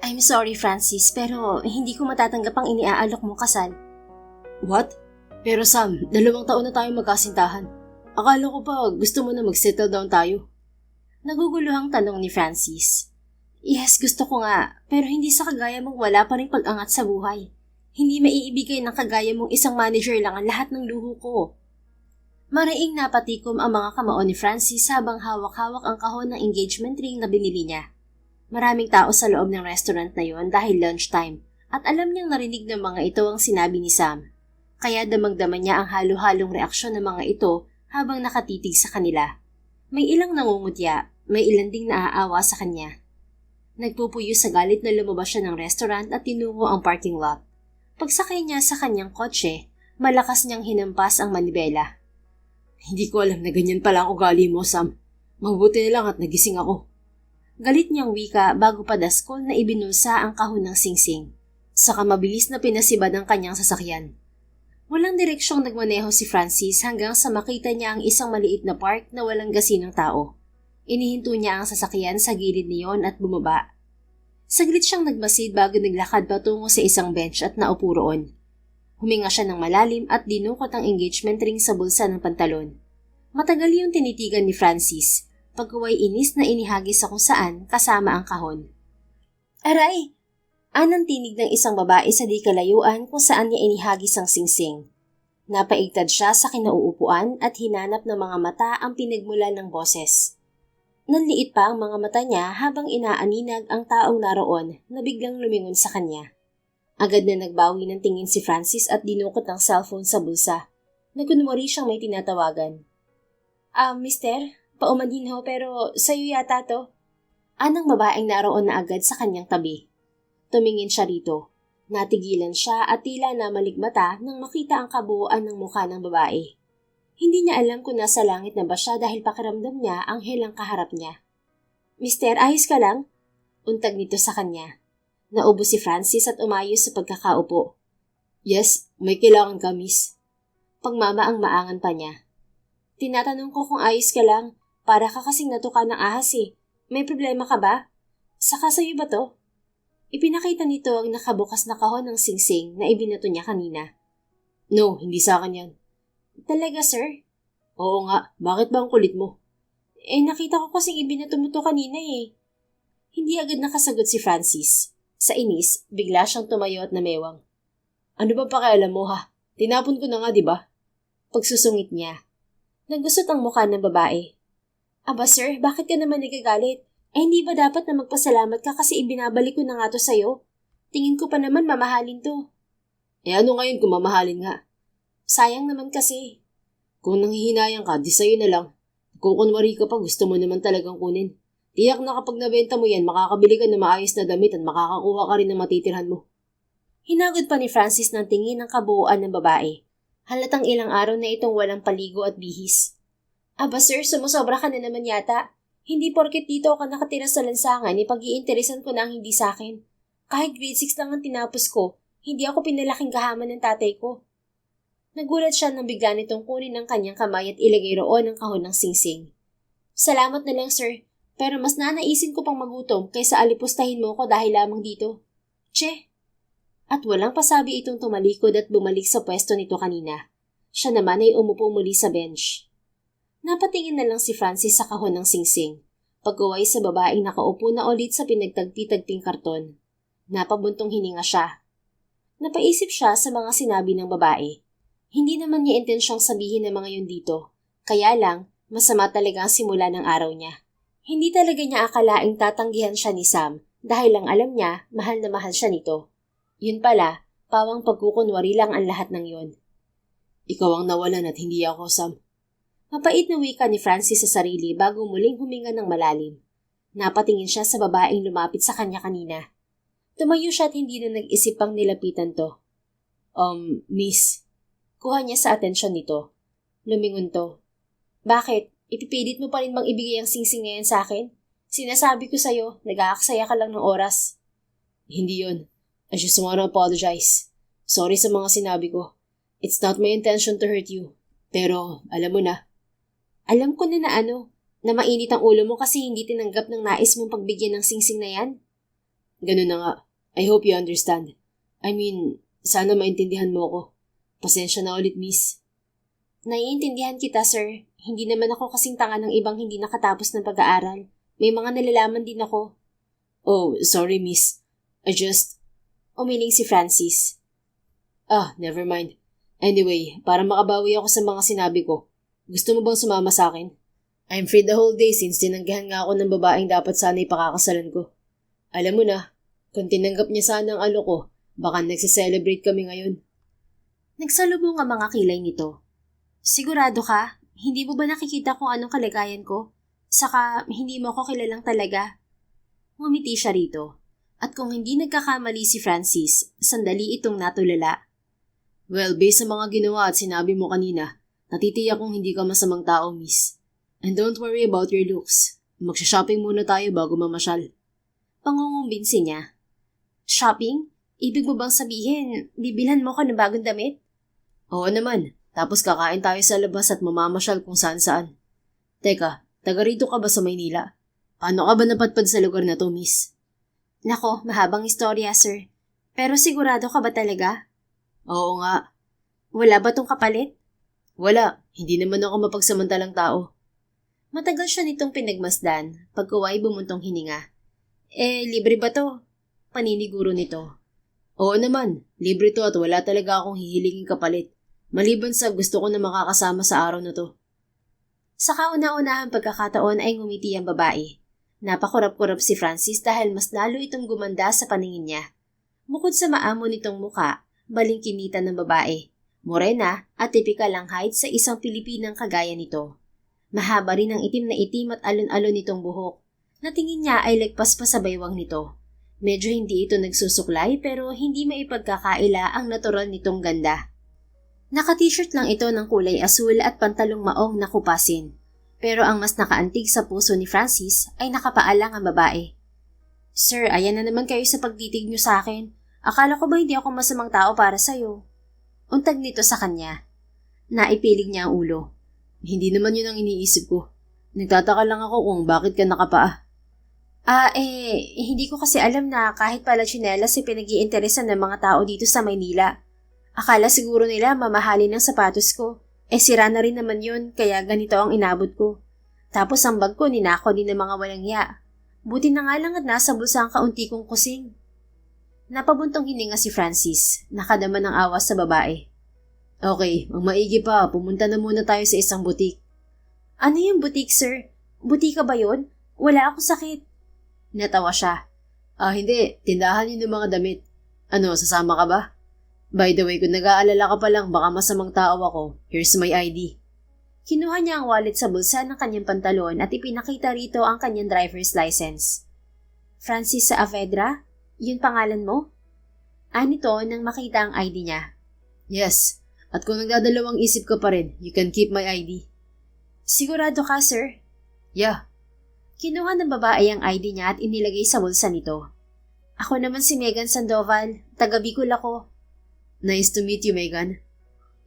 I'm sorry, Francis, pero hindi ko matatanggap ang iniaalok mong kasal. What? Pero Sam, 2 taon na tayong magkasintahan. Akala ko pa gusto mo na mag-settle down tayo. Naguguluhang tanong ni Francis. Yes, gusto ko nga, pero hindi sa kagaya mong wala pa rin pag-angat sa buhay. Hindi maiibigay ng kagaya mong isang manager lang ang lahat ng luho ko. Maraing napatikom ang mga kamao ni Francis habang hawak-hawak ang kahon ng engagement ring na binili niya. Maraming tao sa loob ng restaurant na yon dahil lunchtime at alam niyang narinig ng mga ito ang sinabi ni Sam. Kaya damang-dama niya ang halo-halong reaksyon ng mga ito habang nakatitig sa kanila. May ilang nangungutya, may ilan ding naaawa sa kanya. Nagpupuyo sa galit na lumabas siya ng restaurant at tinungo ang parking lot. Pagsakay niya sa kanyang kotse, malakas niyang hinampas ang manibela. Hindi ko alam na ganyan pala ang ugali mo, Sam. Mabuti na lang at nagising ako. Galit niyang wika bago pa daskol na ibinulsa ang kahon ng singsing. Saka mabilis na pinasibad ang kanyang sasakyan. Walang direksyong nagmaneho si Francis hanggang sa makita niya ang isang maliit na park na walang gasinang tao. Inihinto niya ang sasakyan sa gilid niyon at bumaba. Saglit siyang nagmasid bago naglakad patungo sa isang bench at naupo roon. Huminga siya ng malalim at dinukot ang engagement ring sa bulsa ng pantalon. Matagal yung tinitigan ni Francis. Pagkuway inis na inihagis sa kung saan kasama ang kahon. Aray! Anang tinig ng isang babae sa di kalayuan kung saan niya inihagis ang singsing. Napaigtad siya sa kinauupuan at hinanap ng mga mata ang pinagmulan ng boses. Nanliit pa ang mga mata niya habang inaaninag ang taong naroon na biglang lumingon sa kanya. Agad na nagbawi ng tingin si Francis at dinukot ang cellphone sa bulsa. Nagunwari siyang may tinatawagan. Mister? Paumanhin ho pero sa'yo yata to. Anang babaeng naroon na agad sa kanyang tabi. Tumingin siya rito. Natigilan siya at tila na maligmata nang makita ang kabuuan ng mukha ng babae. Hindi niya alam kung nasa langit na ba siya dahil pakiramdam niya ang helang kaharap niya. Mister, ayos ka lang? Untag nito sa kanya. Naubo si Francis at umayos sa pagkakaupo. Yes, may kailangan ka, miss. Pagmamaang maangan pa niya. Tinatanong ko kung ayos ka lang. Para ka kasing natuka ng ahas eh. May problema ka ba? Saka sa'yo ba to? Ipinakita nito ang nakabukas na kahon ng singsing na ibinato niya kanina. No, hindi sa akin yan. Talaga, sir? Oo nga, bakit ba ang kulit mo? Nakita ko kasing ibinato mo to kanina eh. Hindi agad nakasagot si Francis. Sa inis, bigla siyang tumayo at namewang. Ano ba pakialam mo ha? Tinapon ko na nga, di ba? Pagsusungit niya. Nagusot ang mukha ng babae. Aba sir, bakit ka naman nagagalit? Hindi ba dapat na magpasalamat ka kasi ibinabalik ko na nga to sa'yo? Tingin ko pa naman mamahalin to. Ano ngayon kung mamahalin nga? Sayang naman kasi. Kung nanghihinayang ka, di sa'yo na lang. Kukunwari ka pa, gusto mo naman talagang kunin. Tiyak na kapag nabenta mo yan, makakabili ka ng maayos na damit at makakakuha ka rin ng matitirhan mo. Hinagod pa ni Francis ng tingin ang kabuuan ng babae. Halatang ilang araw na itong walang paligo at bihis. Aba sir, sumusobra ka na naman yata. Hindi porket dito ka nakatira sa lansangan, ipag-iinteresan ko na ang hindi sa akin. Kahit grade 6 lang ang tinapos ko, hindi ako pinalaking gahaman ng tatay ko. Nagulat siya nang bigla nitong kunin ng kanyang kamay at ilagay roon ang kahon ng singsing. Salamat na lang sir, pero mas nanaisin ko pang magutom kaysa alipustahin mo ko dahil lamang dito. Che! At walang pasabi itong tumalikod at bumalik sa pwesto nito kanina. Siya naman ay umupo muli sa bench. Napatingin na lang si Francis sa kahon ng singsing. Pag-uway sa babaeng nakaupo na ulit sa pinagtagpi-tagping karton. Napabuntong hininga siya. Napaisip siya sa mga sinabi ng babae. Hindi naman niya intensyong sabihin ng mga yun dito. Kaya lang, masama talaga ang simula ng araw niya. Hindi talaga niya akalaing tatanggihan siya ni Sam dahil lang alam niya mahal na mahal siya nito. Yun pala, pawang pagkukunwari lang ang lahat ng yun. Ikaw ang nawalan at hindi ako, Sam. Mapait na wika ni Francis sa sarili bago muling huminga ng malalim. Napatingin siya sa babaeng lumapit sa kanya kanina. Tumayo siya at hindi na nag-isip pang nilapitan to. Miss. Kuha niya sa atensyon nito. Lumingon to. Bakit? Ipipilit mo pa rin bang ibigay ang singsing na yan sa akin? Sinasabi ko sa'yo, nag-aaksaya ka lang ng oras. Hindi yun. I just want to apologize. Sorry sa mga sinabi ko. It's not my intention to hurt you. Pero, alam mo na. Alam ko na mainit ang ulo mo kasi hindi tinanggap ng nais mong pagbigyan ng singsing na yan. Ganun na nga. I hope you understand. I mean, sana maintindihan mo ako. Pasensya na ulit, miss. Naiintindihan kita, sir. Hindi naman ako kasing tanga ng ibang hindi nakatapos ng pag-aaral. May mga nalalaman din ako. Oh, sorry, miss. Umiling si Francis. Never mind. Anyway, para makabawi ako sa mga sinabi ko, gusto mo bang sumama sa akin? I'm free the whole day since tinanggihan nga ako ng babaeng dapat sana ipakakasalan ko. Alam mo na, kung tinanggap niya sana ang ko, baka nagse-celebrate kami ngayon. Nagsalubong ang mga kilay nito. Sigurado ka? Hindi mo ba nakikita kung anong kalagayan ko? Saka, hindi mo ako kilalang talaga. Ngumiti siya rito. At kung hindi nagkakamali si Francis, sandali itong natulala. Well, based sa mga ginawa at sinabi mo kanina, natitiyak kong hindi ka masamang tao, miss. And don't worry about your looks. Magsha-shopping muna tayo bago mamasyal. Pangungumbinsi niya. Shopping? Ibig mo bang sabihin, bibilhan mo ko ng bagong damit? Oo naman. Tapos kakain tayo sa labas at mamamasyal kung saan-saan. Teka, taga rito ka ba sa Maynila? Paano ka ba napadpad sa lugar na to, miss? Nako, mahabang istorya, sir. Pero sigurado ka ba talaga? Oo nga. Wala ba tong kapalit? Wala. Hindi naman ako mapagsamantalang tao. Matagal siya nitong pinagmasdan, pagkuway bumuntong hininga. Libre ba to? Paniniguro nito. Oo naman. Libre to at wala talaga akong hihilingin kapalit. Maliban sa gusto ko na makakasama sa araw na to. Sa kauna-unahang pagkakataon ay ngumiti ang babae. Napakurap-kurap si Francis dahil mas lalo itong gumanda sa paningin niya. Bukod sa maamo nitong muka, balingkinita ng babae, morena at tipikal ang height sa isang Pilipinang kagaya nito. Mahaba rin ang itim na itim at alon-alon nitong buhok. Natingin niya ay lagpas pa sa baywang nito. Medyo hindi ito nagsusuklay pero hindi maipagkakaila ang natural nitong ganda. Naka-t-shirt lang ito ng kulay asul at pantalong maong na kupasin. Pero ang mas nakaantig sa puso ni Francis ay nakapaalang ang babae. Sir, ayan na naman kayo sa pagtitig niyo sa akin. Akala ko ba hindi ako masamang tao para sa'yo? Untag nito sa kanya. Naipilig niya ang ulo. Hindi naman yun ang iniisip ko. Nagtataka lang ako kung bakit ka nakapaa. Hindi ko kasi alam na kahit pala tsinelas ay pinag-iinteresan ng mga tao dito sa Maynila. Akala siguro nila mamahalin ang sapatos ko. Sira na rin naman yun, kaya ganito ang inabot ko. Tapos ang bag ko ninako din ng mga walang ya. Buti na nga lang at nasa bulsa ang kaunti kong kusing. Napabuntong hininga si Francis, nakadama ng awas sa babae. Okay, ang maigi pa, pumunta na muna tayo sa isang butik. Ano yung butik, sir? Butika ba yun? Wala akong sakit. Natawa siya. Hindi, tindahan yun ng mga damit. Ano, sasama ka ba? By the way, kung nag-aalala ka pa lang, baka masamang tao ako. Here's my ID. Kinuha niya ang wallet sa bulsa ng kanyang pantalon at ipinakita rito ang kanyang driver's license. Francis Saavedra? Yun pangalan mo? Nito nang makita ang ID niya. Yes, at kung nagdadalawang isip ka pa rin, you can keep my ID. Sigurado ka, sir? Yeah. Kinuha ng babae ang ID niya at inilagay sa bulsa nito. Ako naman si Megan Sandoval, taga Bicol ako. Nice to meet you, Megan.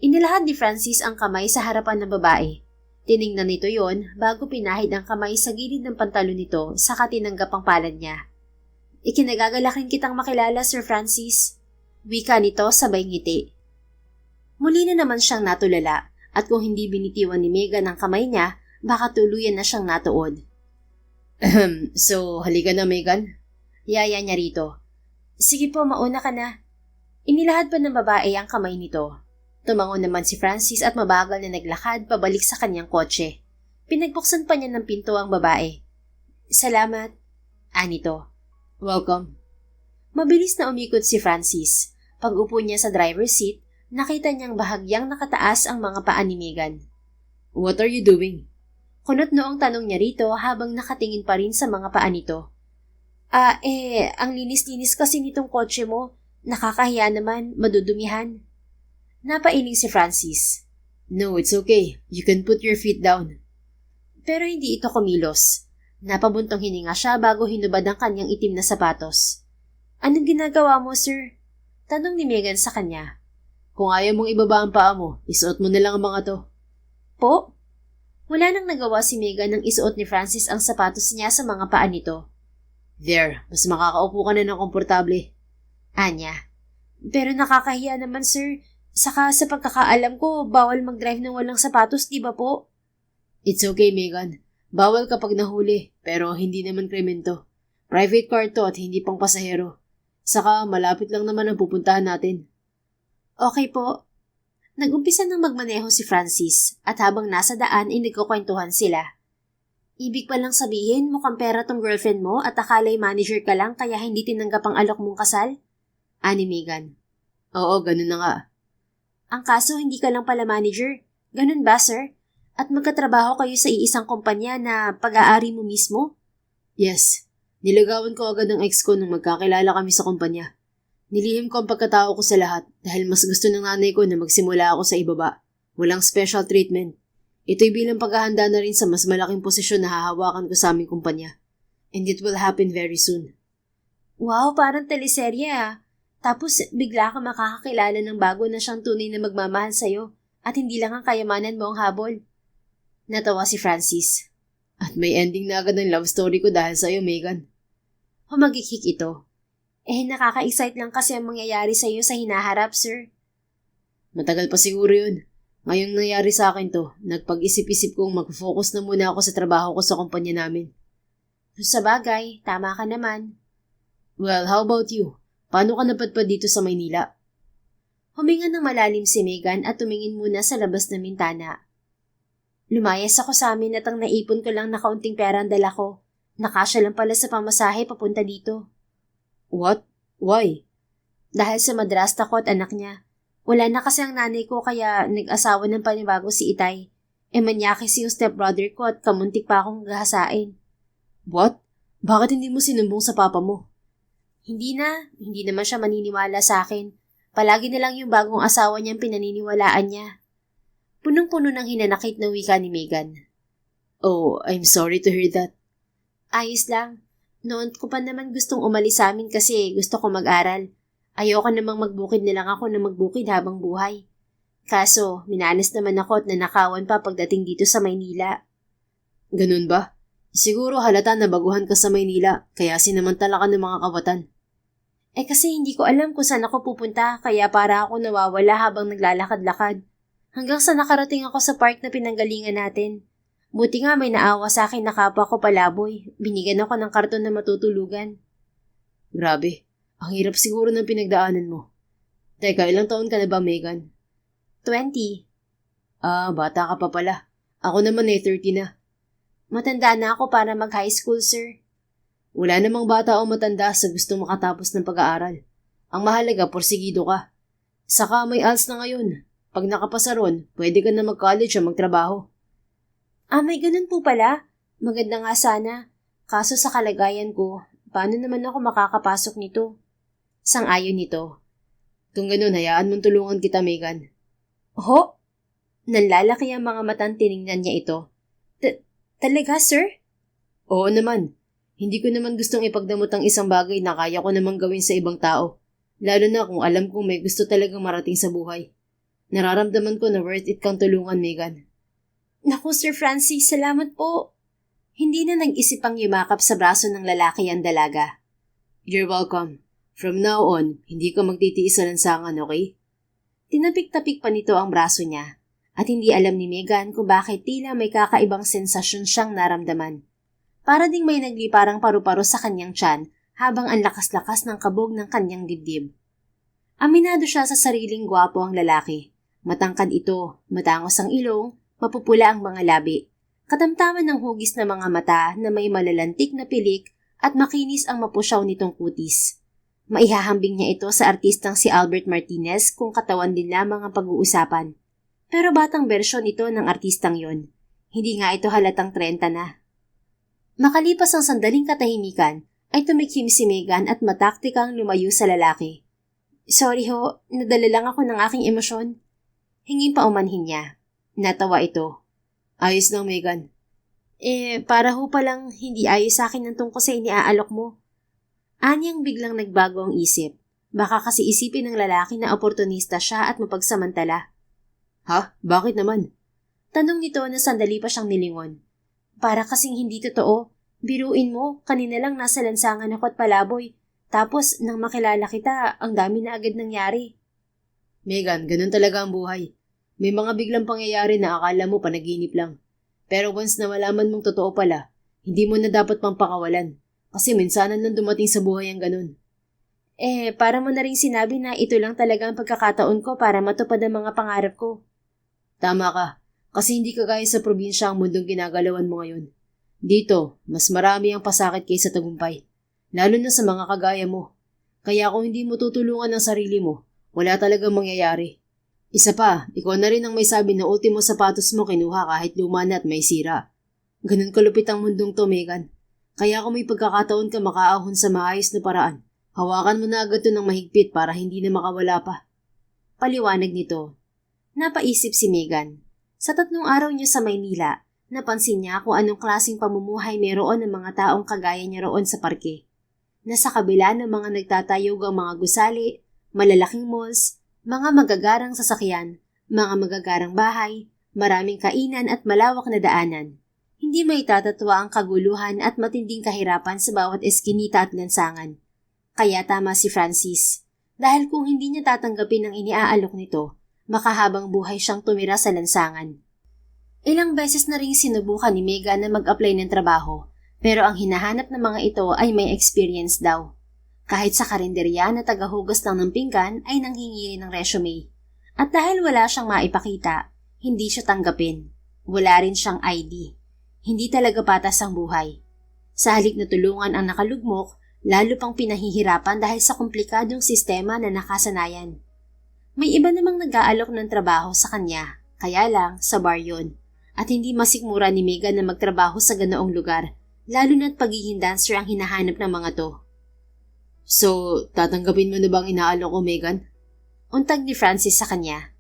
Inilahad ni Francis ang kamay sa harapan ng babae. Tiningnan nito yon bago pinahid ang kamay sa gilid ng pantalon nito saka tinanggap ang palad niya. Ikinagagalakin kitang makilala, Sir Francis. Wika nito sabay ngiti. Muli na naman siyang natulala at kung hindi binitiwan ni Megan ang kamay niya, baka tuluyan na siyang natuod. So, halika na, Megan. Yaya niya rito. Sige po, mauna ka na. Inilahad pa ng babae ang kamay nito. Tumango naman si Francis at mabagal na naglakad pabalik sa kanyang kotse. Pinagbuksan pa niya ng pinto ang babae. Salamat. Nito. Welcome. Mabilis na umikot si Francis. Pag-upo niya sa driver's seat, nakita niyang bahagyang nakataas ang mga paa ni Megan. What are you doing? Kunot noong tanong niya rito habang nakatingin pa rin sa mga paa nito. Ang linis-linis kasi nitong kotse mo. Nakakahiya naman, madudumihan. Napailing si Francis. No, it's okay. You can put your feet down. Pero hindi ito kumilos. Napabuntong hininga siya bago hinubad ang kanyang itim na sapatos. Anong ginagawa mo, sir? Tanong ni Megan sa kanya. Kung ayaw mong ibaba ang paa mo, isuot mo na lang ang mga to. Po? Wala nang nagawa si Megan nang isuot ni Francis ang sapatos niya sa mga paa nito. There, mas makakaupo ka na ng komportable. Anya. Pero nakakahiya naman, sir. Saka sa pagkakaalam ko, bawal mag-drive ng walang sapatos, di ba po? It's okay, Megan. Bawal kapag nahuli, pero hindi naman krimen to. Private car to at hindi pang pasahero. Saka malapit lang naman ang pupuntahan natin. Okay po. Nag-umpisa nang magmaneho si Francis at habang nasa daan ay nagkukwentuhan sila. Ibig pa lang sabihin mukhang pera tong girlfriend mo at akala'y manager ka lang kaya hindi tinanggap ang alok mong kasal? Ani Megan. Oo, ganun na nga. Ang kaso hindi ka lang pala manager. Ganun ba, sir? At magkatrabaho kayo sa iisang kumpanya na pag-aari mo mismo? Yes. Niligawan ko agad ang ex ko nung magkakilala kami sa kumpanya. Nilihim ko ang pagkatao ko sa lahat dahil mas gusto ng nanay ko na magsimula ako sa ibaba. Walang special treatment. Ito'y bilang paghahanda na rin sa mas malaking posisyon na hahawakan ko sa aming kumpanya. And it will happen very soon. Wow, parang teleserye ah. Tapos bigla ka makakakilala ng bago na siyang tunay na magmamahal sa'yo at hindi lang ang kayamanan mo ang habol. Natawa si Francis. At may ending na agad ang love story ko dahil sa'yo, Megan. Humagikhik ito. Nakaka-excite lang kasi ang mangyayari sa'yo sa hinaharap, sir. Matagal pa siguro yun. Ngayong nangyari sa akin to, nagpag-isip-isip kong mag-focus na muna ako sa trabaho ko sa kumpanya namin. Sa bagay, tama ka naman. Well, how about you? Paano ka napadpad dito sa Maynila? Huminga ng malalim si Megan at tumingin muna sa labas ng bintana. Lumayas ako sa amin at ang naipon ko lang na kaunting pera ang dala ko. Nakasya lang pala sa pamasahe papunta dito. What? Why? Dahil sa madrasta ko at anak niya. Wala na kasi ang nanay ko kaya nag-asawa ng panibago si Itay. Manyakis yung stepbrother ko at kamuntik pa akong gahasain. What? Bakit hindi mo sinumbong sa papa mo? Hindi naman siya maniniwala sa akin. Palagi na lang yung bagong asawa niyang pinaniniwalaan niya. Punong-puno ng hinanakit na wika ni Megan. Oh, I'm sorry to hear that. Ayos lang. Noon ko pa naman gustong umalis sa amin kasi gusto ko mag-aral. Ayoko namang magbukid na lang ako na magbukid habang buhay. Kaso, minalas naman ako at nanakawan pa pagdating dito sa Maynila. Ganun ba? Siguro halata na baguhan ka sa Maynila, kaya sinamantala ka ng mga kawatan. Kasi hindi ko alam kung saan ako pupunta, kaya para ako nawawala habang naglalakad-lakad. Hanggang sa nakarating ako sa park na pinanggalingan natin. Buti nga may naawa sa akin na kapwa ko palaboy. Binigyan ako ng karton na matutulugan. Grabe, ang hirap siguro ng pinagdaanan mo. Teka, ilang taon ka na ba, Megan? 20. Bata ka pa pala. Ako naman 30 na. Matanda na ako para mag-high school, sir. Wala namang bata o matanda sa gusto makatapos ng pag-aaral. Ang mahalaga, porsigido ka. Saka may ALS na ngayon. Pag nakapasa ron, pwede ka na mag-college o magtrabaho. May ganun po pala. Maganda nga sana. Kaso sa kalagayan ko, paano naman ako makakapasok nito? Sang-ayon nito. Kung ganun, hayaan mong tulungan kita, Megan. Ho? Nanlalaki ang mga matang tiningnan niya ito. Talaga, sir? Oo naman. Hindi ko naman gustong ipagdamot ang isang bagay na kaya ko namang gawin sa ibang tao. Lalo na kung alam kong may gusto talagang marating sa buhay. Nararamdaman ko na worth it kang tulungan, Megan. Naku, Sir Francis, salamat po. Hindi na nag-isip ang yumakap sa braso ng lalaki ang dalaga. You're welcome. From now on, hindi ka magtitiis sa lansangan, okay? Tinapik-tapik pa nito ang braso niya at hindi alam ni Megan kung bakit tila may kakaibang sensasyon siyang naramdaman. Para ding may nagliparang paru-paro sa kanyang tiyan habang ang lakas-lakas ng kabog ng kanyang dibdib. Aminado siya sa sariling gwapo ang lalaki. Matangkad ito, matangos ang ilong, mapupula ang mga labi. Katamtaman ng hugis na mga mata na may malalantik na pilik at makinis ang mapusyaw nitong kutis. Maihahambing niya ito sa artistang si Albert Martinez kung katawan din lamang ang pag-uusapan. Pero batang bersyon ito ng artistang yon. Hindi nga ito halatang 30 na. Makalipas ang sandaling katahimikan, ay tumikhim si Megan at mataktikang lumayo sa lalaki. Sorry ho, nadala lang ako ng aking emosyon. Hingin pa umanhin niya. Natawa ito. Ayos lang, Megan. Para ho palang hindi ayos sa akin ng tungkol sa iniaalok mo. Anyang biglang nagbago ang isip. Baka kasi isipin ng lalaki na oportunista siya at mapagsamantala. Ha? Bakit naman? Tanong nito na sandali pa siyang nilingon. Para kasing hindi totoo. Biruin mo, kanina lang nasa lansangan ako at palaboy. Tapos, nang makilala kita, ang dami na agad nangyari. Megan, ganun talaga ang buhay. May mga biglang pangyayari na akala mo panaginip lang. Pero once na malaman mong totoo pala, hindi mo na dapat pang pakawalan. Kasi minsanan lang dumating sa buhay ang ganun. Para mo na rin sinabi na ito lang talaga ang pagkakataon ko para matupad ang mga pangarap ko. Tama ka, kasi hindi kagaya sa probinsya ang mundong ginagalawan mo ngayon. Dito, mas marami ang pasakit kaysa tagumpay. Lalo na sa mga kagaya mo. Kaya kung hindi mo tutulungan ang sarili mo, wala talagang mangyayari. Isa pa, ikaw na rin ang may sabi na ultimo sapatos mo kinuha kahit luma na at may sira. Ganun kalupit ang mundong to, Megan. Kaya kung may pagkakataon ka makaahon sa maayos na paraan, hawakan mo na agad ito ng mahigpit para hindi na makawala pa. Paliwanag nito. Napaisip si Megan. Sa 3 araw niya sa Maynila, napansin niya kung anong klaseng pamumuhay meron ng mga taong kagaya niya roon sa parke. Nasa kabila ng mga nagtatayog ang mga gusali, malalaking malls, mga magagarang sasakyan, mga magagarang bahay, maraming kainan at malawak na daanan. Hindi may tatatwa ang kaguluhan at matinding kahirapan sa bawat eskinita at lansangan. Kaya tama si Francis, dahil kung hindi niya tatanggapin ang iniaalok nito, makahabang buhay siyang tumira sa lansangan. Ilang beses na ring sinubukan ni Megan na mag-apply ng trabaho, pero ang hinahanap ng mga ito ay may experience daw. Kahit sa karinderya na tagahugas lang ng pinggan ay nanghingi rin ng resume. At dahil wala siyang maipakita, hindi siya tanggapin. Wala rin siyang ID. Hindi talaga patas ang buhay. Sa halip na tulungan ang nakalugmok, lalo pang pinahihirapan dahil sa komplikadong sistema na nakasanayan. May iba namang nag-aalok ng trabaho sa kanya, kaya lang sa bar yun. At hindi masikmura ni Megan na magtrabaho sa ganoong lugar, lalo na't pagiging dancer ang hinahanap ng mga to. So, tatanggapin mo na bang inaalok ko, Megan? Untag ni Francis sa kanya.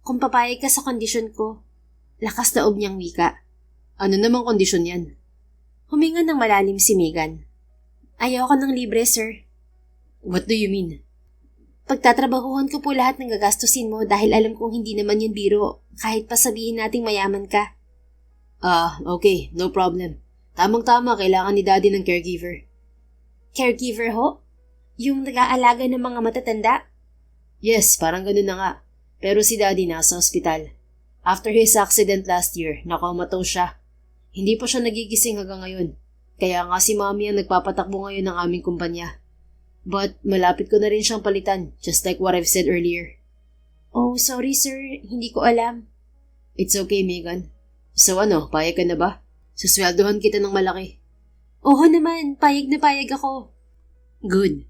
Kung papayag ka sa kondisyon ko, lakas na niyang wika. Ano namang kondisyon yan? Huminga ng malalim si Megan. Ayoko ng libre, sir. What do you mean? Pagtatrabahuhan ko po lahat ng gagastusin mo dahil alam kong hindi naman yun biro, kahit pa sabihin nating mayaman ka. Okay, no problem. Tamang-tama, kailangan ni Daddy ng caregiver. Caregiver ho? Yung nag-aalaga ng mga matatanda? Yes, parang ganun na nga. Pero si Daddy nasa ospital. After his accident last year, nakomatose siya. Hindi pa siya nagigising hanggang ngayon. Kaya nga si Mami ang nagpapatakbo ngayon ng aming kumpanya. But malapit ko na rin siyang palitan, just like what I've said earlier. Oh, sorry sir, hindi ko alam. It's okay, Megan. So payag ka na ba? Susweldohan kita ng malaki. Oo naman, payag na payag ako. Good.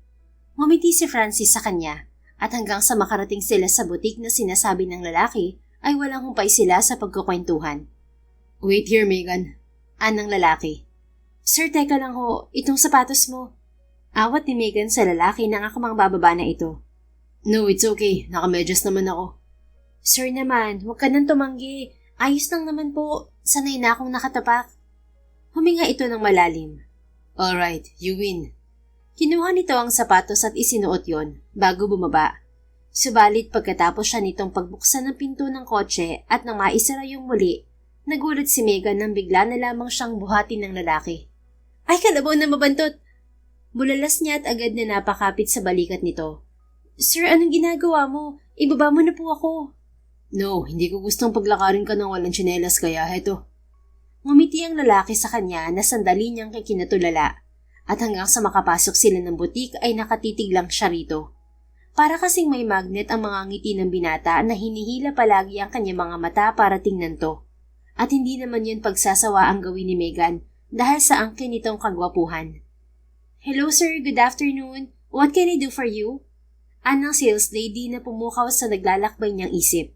Ngumiti si Francis sa kanya at hanggang sa makarating sila sa butik na sinasabi ng lalaki ay walang humpay sila sa pagkukwentuhan. Wait here, Megan. Anang lalaki. Sir, teka lang ho, itong sapatos mo. Awat ni Megan sa lalaki nang ako mang bababa na ito. No, it's okay. Nakamedyas naman ako. Sir naman, huwag ka nang tumanggi. Ayos lang naman po. Sanay na akong nakatapak. Huminga ito ng malalim. Alright, you win. Kinuha nito ang sapatos at isinuot yon bago bumaba. Subalit pagkatapos siya nitong pagbuksan ng pinto ng kotse at nang maisara yung muli, nagulat si Megan nang bigla na lamang siyang buhatin ng lalaki. Ay, kalabaw na mabantot! Bulalas niya at agad na napakapit sa balikat nito. Sir, anong ginagawa mo? Ibaba mo na po ako. No, hindi ko gustong paglakarin ka ng walang tsinelas kaya heto. Ngumiti ang lalaki sa kanya na sandali niyang kikinatulala at hanggang sa makapasok sila ng butik ay nakatitig lang siya rito. Para kasing may magnet ang mga ngiti ng binata na hinihila palagi ang kanyang mga mata para tingnan to. At hindi naman yun pagsasawa ang gawin ni Megan dahil sa angkin nitong kagwapuhan. Hello sir, good afternoon. What can I do for you? Anang sales lady na pumukaw sa naglalakbay niyang isip.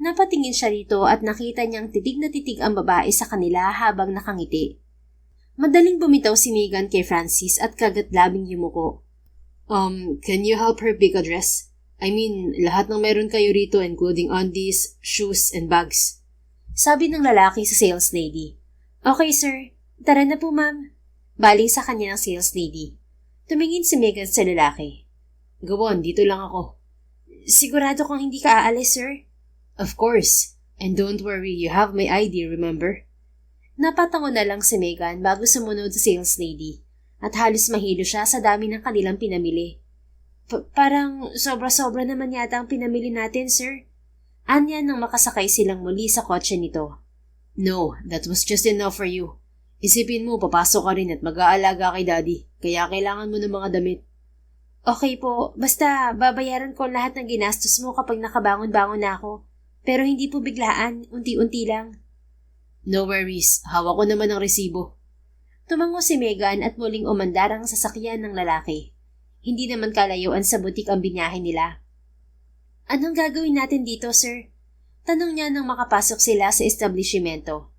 Napatingin siya rito at nakita niyang titig na titig ang babae sa kanila habang nakangiti. Madaling bumitaw si Megan kay Francis at kagat-labing yumuko. Can you help her pick a dress? I mean, lahat ng meron kayo rito including undies, shoes, and bags. Sabi ng lalaki sa sales lady. Okay sir, tara na po ma'am. Baling sa kanya ng sales lady. Tumingin si Megan sa lalaki. Go on, dito lang ako. Sigurado kang hindi ka aalis, sir? Of course. And don't worry, you have my ID, remember? Napatango na lang si Megan bago sumunod sa sales lady at halos mahilo siya sa dami ng kanilang pinamili. Parang sobra-sobra naman yata ang pinamili natin, sir. Anya nang makasakay silang muli sa kotse nito. No, that was just enough for you. Isipin mo, papasok ka rin at mag-aalaga kay daddy, kaya kailangan mo ng mga damit. Okay po, basta babayaran ko lahat ng ginastos mo kapag nakabangon-bangon na ako. Pero hindi po biglaan, unti-unti lang. No worries, hawak ko naman ang resibo. Tumango si Megan at muling umandar ang sasakyan ng lalaki. Hindi naman kalayuan sa butik ang binyahe nila. Anong gagawin natin dito, sir? Tanong niya nang makapasok sila sa establishmento.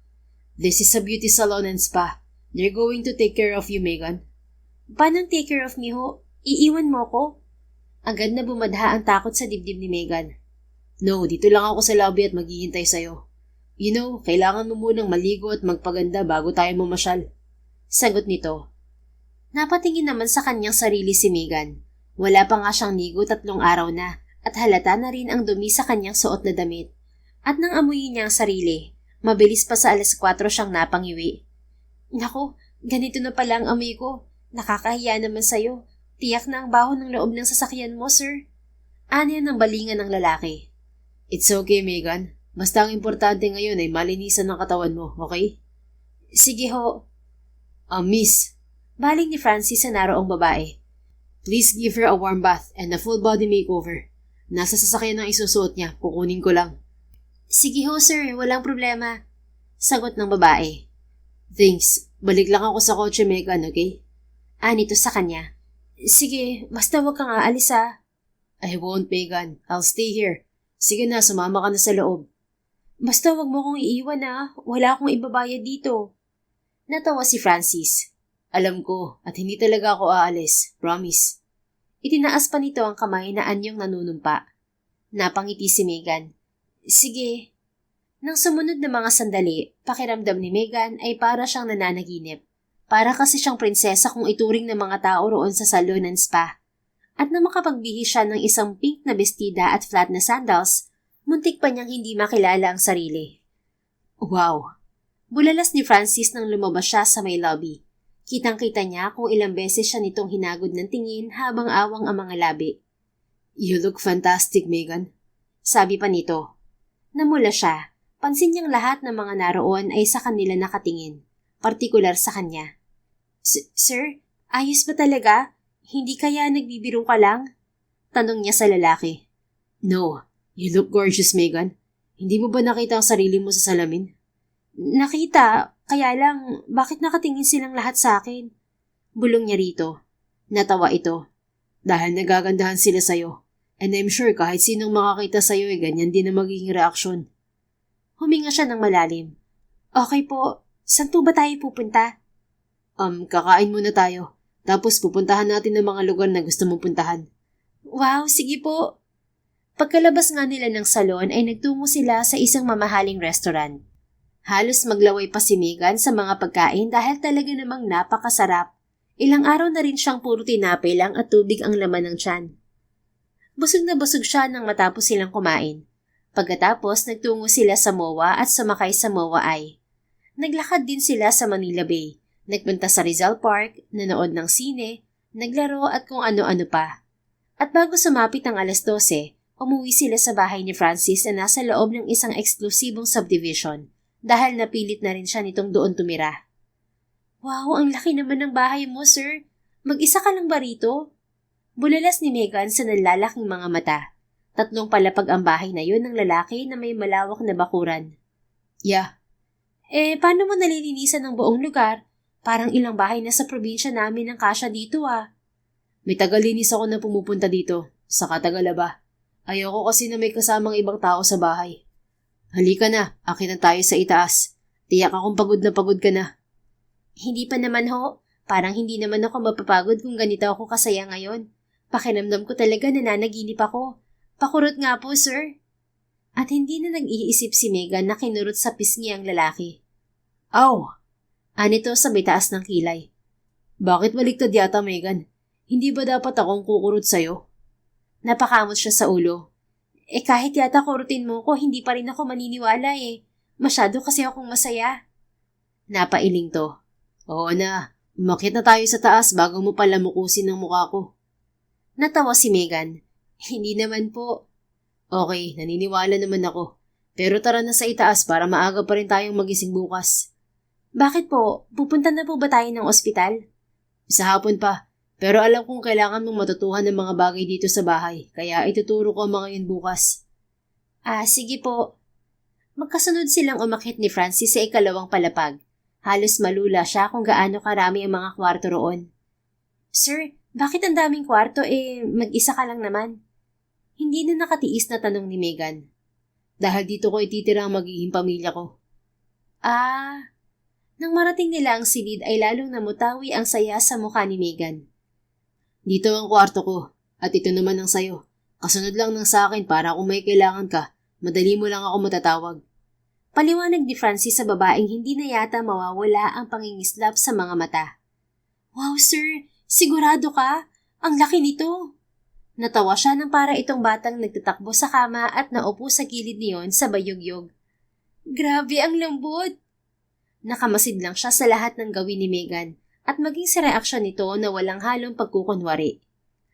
This is a beauty salon and spa. They're going to take care of you, Megan. Paano take care of me ho? Iiwan mo ko? Agad na bumadha ang takot sa dibdib ni Megan. No, dito lang ako sa lobby at maghihintay sa'yo. You know, kailangan mo munang maligo at magpaganda bago tayo mamasyal. Sagot nito. Napatingin naman sa kanyang sarili si Megan. Wala pa nga siyang ligo 3 araw na at halata na rin ang dumi sa kanyang suot na damit. At nang amuyin niya ang sarili, mabilis pa sa 4:00 siyang napangiwi. Naku, ganito na pala ang amoy ko. Nakakahiya naman sa'yo. Tiyak na ang baho ng loob ng sasakyan mo, sir. Anya ng balingan ng lalaki. It's okay, Megan. Basta ang importante ngayon ay malinisan ng katawan mo, okay? Sige ho. Miss. Baling ni Francis sa naroong babae. Please give her a warm bath and a full body makeover. Nasa sasakyan ang isusuot niya, kukunin ko lang. Sige ho, sir. Walang problema. Sagot ng babae. Thanks. Balik lang ako sa kotse, Megan, okay? Nito sa kanya. Sige, basta wag kang aalis ha. I won't, Megan. I'll stay here. Sige na, sumama ka na sa loob. Basta wag mo kong iiwan ha. Wala akong ibabayad dito. Natawa si Francis. Alam ko, at hindi talaga ako aalis. Promise. Itinaas pa nito ang kamay na anyong nanunumpa. Napangiti si Megan. Sige. Nang sumunod na mga sandali, pakiramdam ni Megan ay para siyang nananaginip. Para kasi siyang prinsesa kung ituring ng mga tao roon sa salon and spa. At nang makapagbihis siya ng isang pink na bestida at flat na sandals, muntik pa niyang hindi makilala ang sarili. Wow! Bulalas ni Francis nang lumabas siya sa may lobby. Kitang-kita niya kung ilang beses siya nitong hinagod ng tingin habang awang ang mga labi. You look fantastic, Megan. Sabi pa nito. Namula siya. Pansin niyang lahat ng mga naroon ay sa kanila nakatingin. Partikular sa kanya. Sir, ayos ba talaga? Hindi kaya nagbibiro ka lang? Tanong niya sa lalaki. No, you look gorgeous, Megan. Hindi mo ba nakita ang sarili mo sa salamin? Nakita, kaya lang, bakit nakatingin silang lahat sa akin? Bulong niya rito. Natawa ito. Dahil nagagandahan sila sa'yo. And I'm sure kahit sinong makakita sa'yo ay ganyan din ang magiging reaksyon. Huminga siya ng malalim. Okay po, saan po ba tayo pupunta? Kakain muna tayo. Tapos pupuntahan natin ang mga lugar na gusto mong puntahan. Wow, sige po. Pagkalabas nga nila ng salon ay nagtungo sila sa isang mamahaling restaurant. Halos maglaway pa si Megan sa mga pagkain dahil talaga namang napakasarap. Ilang araw na rin siyang puro tinapay lang at tubig ang laman ng tiyan. Busog na busog siya nang matapos silang kumain. Pagkatapos nagtungo sila sa MOA at sumakay sa MOA Eye. Naglakad din sila sa Manila Bay. Nagpunta sa Rizal Park, nanood ng sine, naglaro at kung ano-ano pa. At bago sumapit ang 12:00, umuwi sila sa bahay ni Francis na nasa loob ng isang eksklusibong subdivision dahil napilit na rin siya nitong doon tumira. Wow, ang laki naman ng bahay mo, sir. Mag-isa ka lang ba rito? Bulalas ni Megan sa nalalaking mga mata. 3 palapag ang bahay na yun ng lalaki na may malawak na bakuran. Yeah. Paano mo nalilinisan ang buong lugar? Parang ilang bahay na sa probinsya namin ang kasya dito ah. May tagalinis ako na pumupunta dito, sa Katagalaba. Ayoko kasi na may kasamang ibang tao sa bahay. Halika na, akin na tayo sa itaas. Tiyak akong pagod ka na. Hindi pa naman ho. Parang hindi naman ako mapapagod kung ganito ako kasaya ngayon. Pakiramdam ko talaga nananaginip ako. Pakurot nga po, sir. At hindi na nag-iisip si Megan na kinurot sa pisngi ang lalaki. Aw! Anito sa may taas ng kilay. Bakit baliktad yata, Megan? Hindi ba dapat akong kukurot sa'yo? Napakamot siya sa ulo. Kahit yata kurutin mo ko, hindi pa rin ako maniniwala eh. Masyado kasi akong masaya. Napailing to. Oo na, umakyat na tayo sa taas bago mo pala mukusin ang mukha ko. Natawa si Megan. Hindi naman po. Okay, naniniwala naman ako. Pero tara na sa itaas para maaga pa rin tayong magising bukas. Bakit po? Pupunta na po ba tayo ng ospital? Sa hapon pa. Pero alam kong kailangan mong matutuhan ng mga bagay dito sa bahay, kaya ituturo ko ang mga yun bukas. Sige po. Magkasunod silang umakyat ni Francis sa ikalawang palapag. Halos malula siya kung gaano karami ang mga kwarto roon. Sir, bakit ang daming kwarto mag-isa ka lang naman? Hindi na nakatiis na tanong ni Megan. Dahil dito ko ititira ang magiging pamilya ko. Nang marating nila ang silid ay lalong namutawi ang saya sa mukha ni Megan. Dito ang kwarto ko, at ito naman ang sayo. Kasunod lang ng sa akin para kung may kailangan ka, madali mo lang ako matatawag. Paliwanag ni Francis sa babaeng hindi na yata mawawala ang pangingislap sa mga mata. Wow sir, sigurado ka? Ang laki nito. Natawa siya nang para itong batang nagtatakbo sa kama at naupo sa gilid niyon sa bayugyog. Grabe ang lambot! Nakamasid lang siya sa lahat ng gawin ni Megan at maging sa reaksyon nito na walang halong pagkukunwari.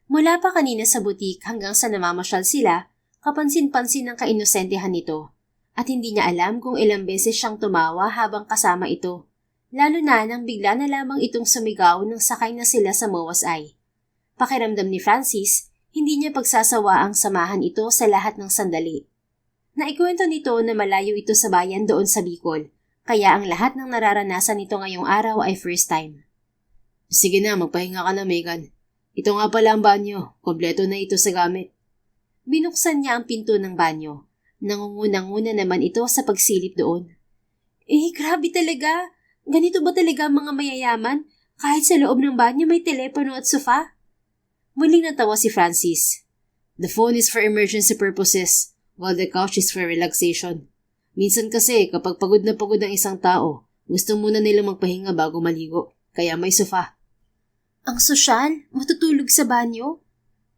Mula pa kanina sa butik hanggang sa namamasyal sila, kapansin-pansin ang kainosentehan nito at hindi niya alam kung ilang beses siyang tumawa habang kasama ito, lalo na nang bigla na lamang itong sumigaw nang sakay na sila sa Moa's Eye. Pakiramdam ni Francis, hindi niya pagsasawa ang samahan ito sa lahat ng sandali. Naikwento nito na malayo ito sa bayan doon sa Bicol, kaya ang lahat ng nararanasan nito ngayong araw ay first time. Sige na, magpahinga ka na, Megan. Ito nga pala ang banyo. Kompleto na ito sa gamit. Binuksan niya ang pinto ng banyo. Nangungunang-una naman ito sa pagsilip doon. Grabe talaga. Ganito ba talaga ang mga mayayaman? Kahit sa loob ng banyo may telepono at sofa? Muling natawa si Francis. The phone is for emergency purposes, while the couch is for relaxation. Minsan kasi, kapag pagod na pagod ang isang tao, gusto muna nilang magpahinga bago maligo. Kaya may sofa. Ang sosyal? Matutulog sa banyo?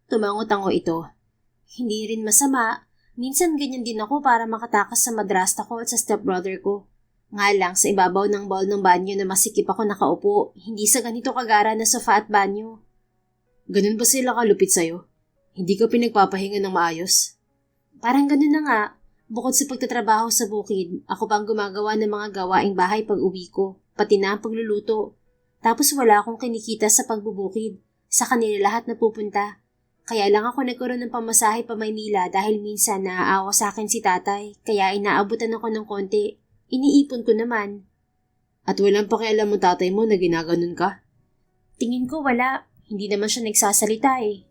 Tumango-tango ito. Hindi rin masama. Minsan ganyan din ako para makatakas sa madrasta ko at sa stepbrother ko. Nga lang sa ibabaw ng bowl ng banyo na masikip ako nakaupo, hindi sa ganito kagara na sofa at banyo. Ganun ba sila kalupit sa'yo? Hindi ka pinagpapahinga ng maayos? Parang ganun na nga. Bukod sa pagtatrabaho sa bukid, ako pang gumagawa ng mga gawaing bahay pag uwi ko, pati na ang pagluluto. Tapos wala akong kinikita sa pagbubukid. Sa kanila lahat napupunta. Kaya lang ako nagkaroon ng pamasahe pa Maynila dahil minsan naaawa sa akin si tatay, kaya inaabutan ako ng konti. Iniipon ko naman. At walang pakialam mo tatay mo na ginaganon ka? Tingin ko wala. Hindi naman siya nagsasalita eh.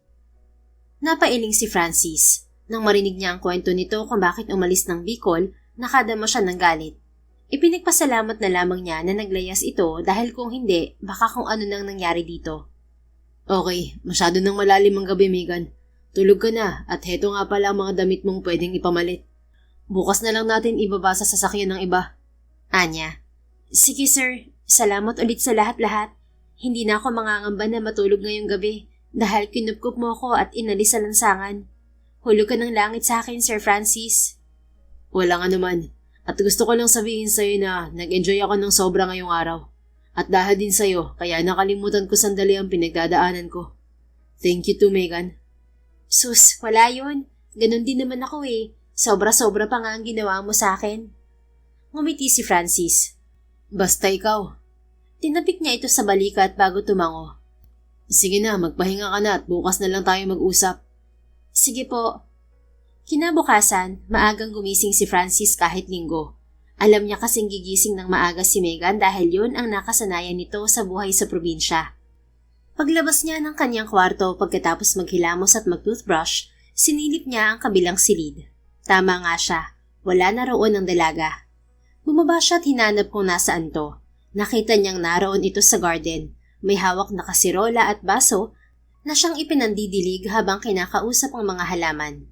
Napailing si Francis. Nang marinig niya ang kwento nito kung bakit umalis ng Bicol, nakadama siya ng galit. Ipinagpasalamat na lamang niya na naglayas ito dahil kung hindi, baka kung ano nang nangyari dito. Okay, masyado nang malalim ang gabi, Megan. Tulog ka na at heto nga pala ang mga damit mong pwedeng ipamalit. Bukas na lang natin ibaba sa sasakyan ng iba. Anya. Sige sir, salamat ulit sa lahat-lahat. Hindi na ako mangangamba na matulog ngayong gabi dahil kinupkup mo ako at inalis sa lansangan. Hulog ka ng langit sa akin, Sir Francis. Walang anuman. At gusto ko lang sabihin sa'yo na nag-enjoy ako ng sobra ngayong araw. At dahil din sa'yo, kaya nakalimutan ko sandali ang pinagdadaanan ko. Thank you to Megan. Sus, wala yun. Ganon din naman ako eh. Sobra-sobra pa nga ang ginawa mo sa akin. Ngumiti si Francis. Basta ikaw. Tinapik niya ito sa balikat bago tumango. Sige na, magpahinga ka na at bukas na lang tayo mag-usap. Sige po. Kinabukasan, maagang gumising si Francis kahit linggo. Alam niya kasing gigising ng maaga si Megan dahil yun ang nakasanayan nito sa buhay sa probinsya. Paglabas niya ng kanyang kwarto pagkatapos maghilamos at mag-toothbrush, sinilip niya ang kabilang silid. Tama nga siya, wala na roon ang dalaga. Bumaba siya at hinanap kung nasaan to. Nakita niyang naroon ito sa garden. May hawak na kasirola at baso na siyang ipinandidilig habang kinakausap ang mga halaman.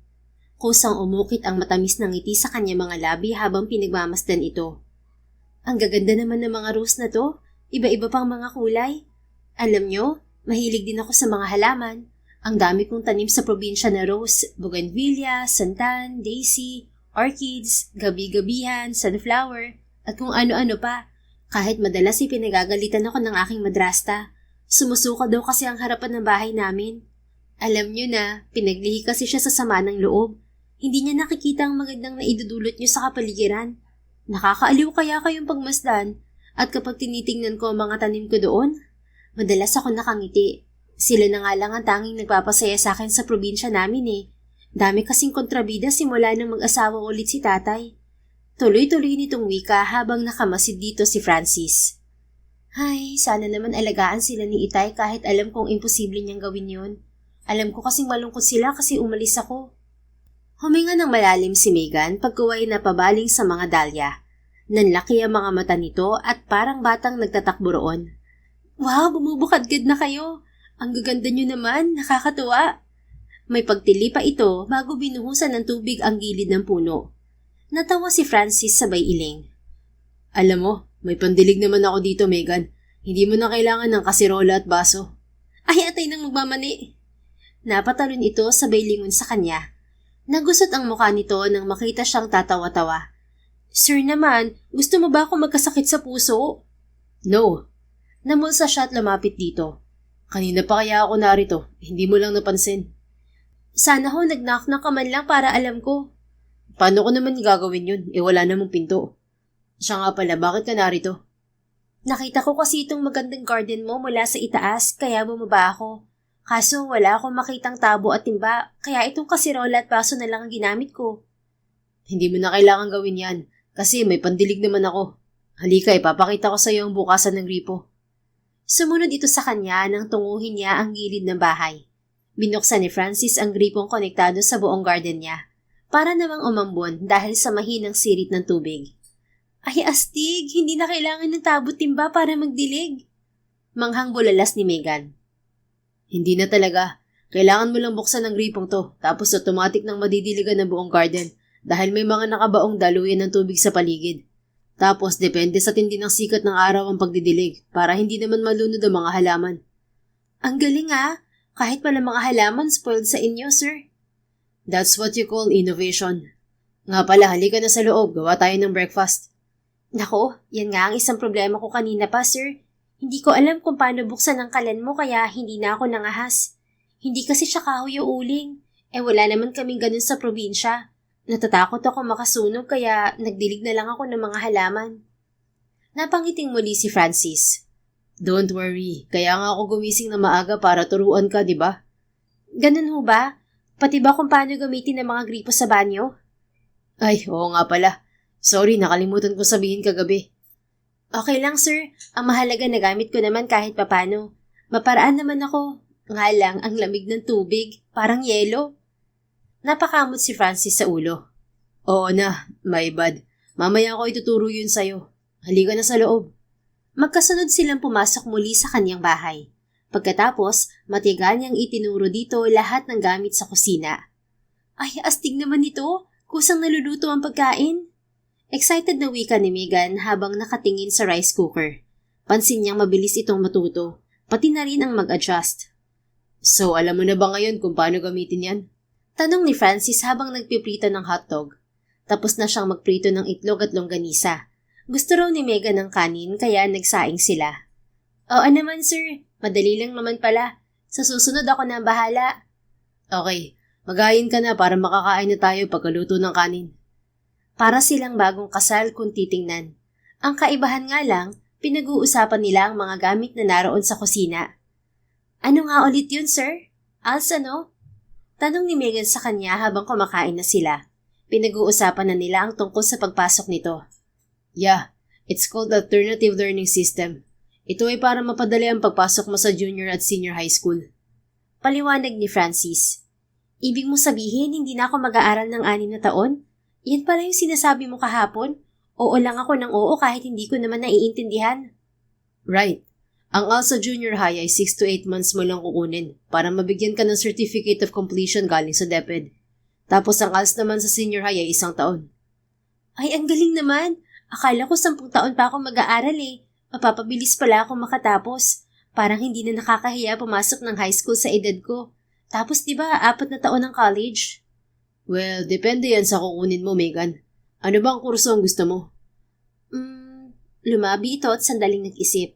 Kusang umukit ang matamis ng ngiti sa kanya mga labi habang pinagmamasdan ito. Ang gaganda naman ng mga rose na to, iba-iba pang mga kulay. Alam nyo, mahilig din ako sa mga halaman. Ang dami kong tanim sa probinsya na rose, bougainvillea, santan, daisy, orchids, gabi-gabihan, sunflower, at kung ano-ano pa. Kahit madalas pinagagalitan ako ng aking madrasta, sumusuka daw kasi ang harapan ng bahay namin. Alam niyo na, pinaglihi kasi siya sa sama ng loob. Hindi niya nakikita ang magandang naidudulot niyo sa kapaligiran. Nakakaaliw kaya kayong pagmasdan, at kapag tinitingnan ko ang mga tanim ko doon, madalas ako nakangiti. Sila na nga lang ang tanging nagpapasaya sa akin sa probinsya namin eh. Dami kasing kontrabida simula nang mag-asawa ulit si tatay. Tuloy-tuloy nitong wika habang nakamasid dito si Francis. Ay, sana naman alagaan sila ni Itay kahit alam kong imposible niyang gawin yon. Alam ko kasing malungkot sila kasi umalis ako. Huminga ng malalim si Megan pagkuway na pabaling sa mga dalya. Nanlaki ang mga mata nito at parang batang nagtatakbo roon. Wow, bumubukadkad na kayo. Ang gaganda niyo naman, nakakatuwa. May pagtili pa ito bago binuhusan ng tubig ang gilid ng puno. Natawa si Francis sabay iling. Alam mo, may pandilig naman ako dito, Megan. Hindi mo na kailangan ng kasirola at baso. Ay, atay nang magmamani. Napatalon ito sabay lingon sa kanya. Nagusot ang mukha nito nang makita siyang tatawa-tawa. Sir naman, gusto mo ba ako magkasakit sa puso? No. Namulsa siya at lumapit dito. Kanina pa kaya ako narito, hindi mo lang napansin. Sana ho nag-knock-knock ka man lang para alam ko. Paano ko naman gagawin yun? Wala namang pinto. Siya nga pala, bakit ka narito? Nakita ko kasi itong magandang garden mo mula sa itaas, kaya bumaba ako. Kaso wala akong makitang tabo at timba, kaya itong kasirola at baso na lang ang ginamit ko. Hindi mo na kailangan gawin yan, kasi may pandilig naman ako. Halika, ipapakita ko sa iyo ang bukasan ng gripo. Sumunod ito sa kanya nang tunguhin niya ang gilid ng bahay. Binuksan ni Francis ang gripong konektado sa buong garden niya. Para namang umambon dahil sa mahinang sirit ng tubig. Ay astig, hindi na kailangan ng tabot timba para magdilig. Manghang bulalas ni Megan. Hindi na talaga. Kailangan mo lang buksan ang gripong to, tapos automatic nang madidiligan ng buong garden dahil may mga nakabaong daluyan ng tubig sa paligid. Tapos depende sa tindi ng sikat ng araw ang pagdidilig para hindi naman malunod ang mga halaman. Ang galing ah, kahit pala mga halaman spoiled sa inyo, sir. That's what you call innovation. Nga pala, halika na sa loob. Gawa tayo ng breakfast. Nako, yan nga ang isang problema ko kanina pa, sir. Hindi ko alam kung paano buksan ang kalan mo kaya hindi na ako nangahas. Hindi kasi siya kahoy o uling. Wala naman kaming ganun sa probinsya. Natatakot ako makasunog kaya nagdilig na lang ako ng mga halaman. Napangiting muli si Francis. Don't worry. Kaya nga ako gumising na maaga para turuan ka, di ba? Ganun ho ba? Pati ba kung paano gamitin ang mga gripo sa banyo? Ay, oo nga pala. Sorry, nakalimutan ko sabihin kagabi. Okay lang, sir. Ang mahalaga nagamit ko naman kahit papano. Maparaan naman ako. Nga lang, ang lamig ng tubig. Parang yelo. Napakamot si Francis sa ulo. Oo na, my bad. Mamaya ko ituturo yun sa'yo. Halika na sa loob. Magkasunod silang pumasok muli sa kanyang bahay. Pagkatapos, matiyaga niyang itinuro dito lahat ng gamit sa kusina. Ay, astig naman ito. Kusang naluluto ang pagkain. Excited na wika ni Megan habang nakatingin sa rice cooker. Pansin niyang mabilis itong matuto, pati na rin ang mag-adjust. So, alam mo na ba ngayon kung paano gamitin yan? Tanong ni Francis habang nagpiprito ng hotdog. Tapos na siyang magprito ng itlog at longganisa. Gusto raw ni Megan ng kanin kaya nagsaing sila. Oo naman, sir. Madali lang naman pala. Sa susunod ako na bahala. Okay, maghain ka na para makakain na tayo pagkaluto ng kanin. Para silang bagong kasal kung titingnan. Ang kaibahan nga lang, pinag-uusapan nila ang mga gamit na naroon sa kusina. Ano nga ulit yun, sir? Als ano? Tanong ni Megan sa kanya habang kumakain na sila. Pinag-uusapan na nila ang tungkol sa pagpasok nito. Yeah, it's called Alternative Learning System. Ito ay para mapadali ang pagpasok mo sa junior at senior high school. Paliwanag ni Francis. Ibig mo sabihin hindi na ako mag-aaral ng 6 na taon? Yan pala yung sinasabi mo kahapon? Oo lang ako ng oo kahit hindi ko naman naiintindihan. Right. Ang ALS sa junior high ay 6 to 8 months mo lang kukunin para mabigyan ka ng Certificate of Completion galing sa DepEd. Tapos ang ALS naman sa senior high ay 1 taon. Ay, ang galing naman. Akala ko 10 taon pa ako mag-aaral eh. Mapapabilis pala ako makatapos. Parang hindi na nakakahiya pumasok ng high school sa edad ko. Tapos 'di ba 4 na taon ng college? Well, depende yan sa kukunin mo, Megan. Ano bang kurso ang gusto mo? Lumabi ito at sandaling nag-isip.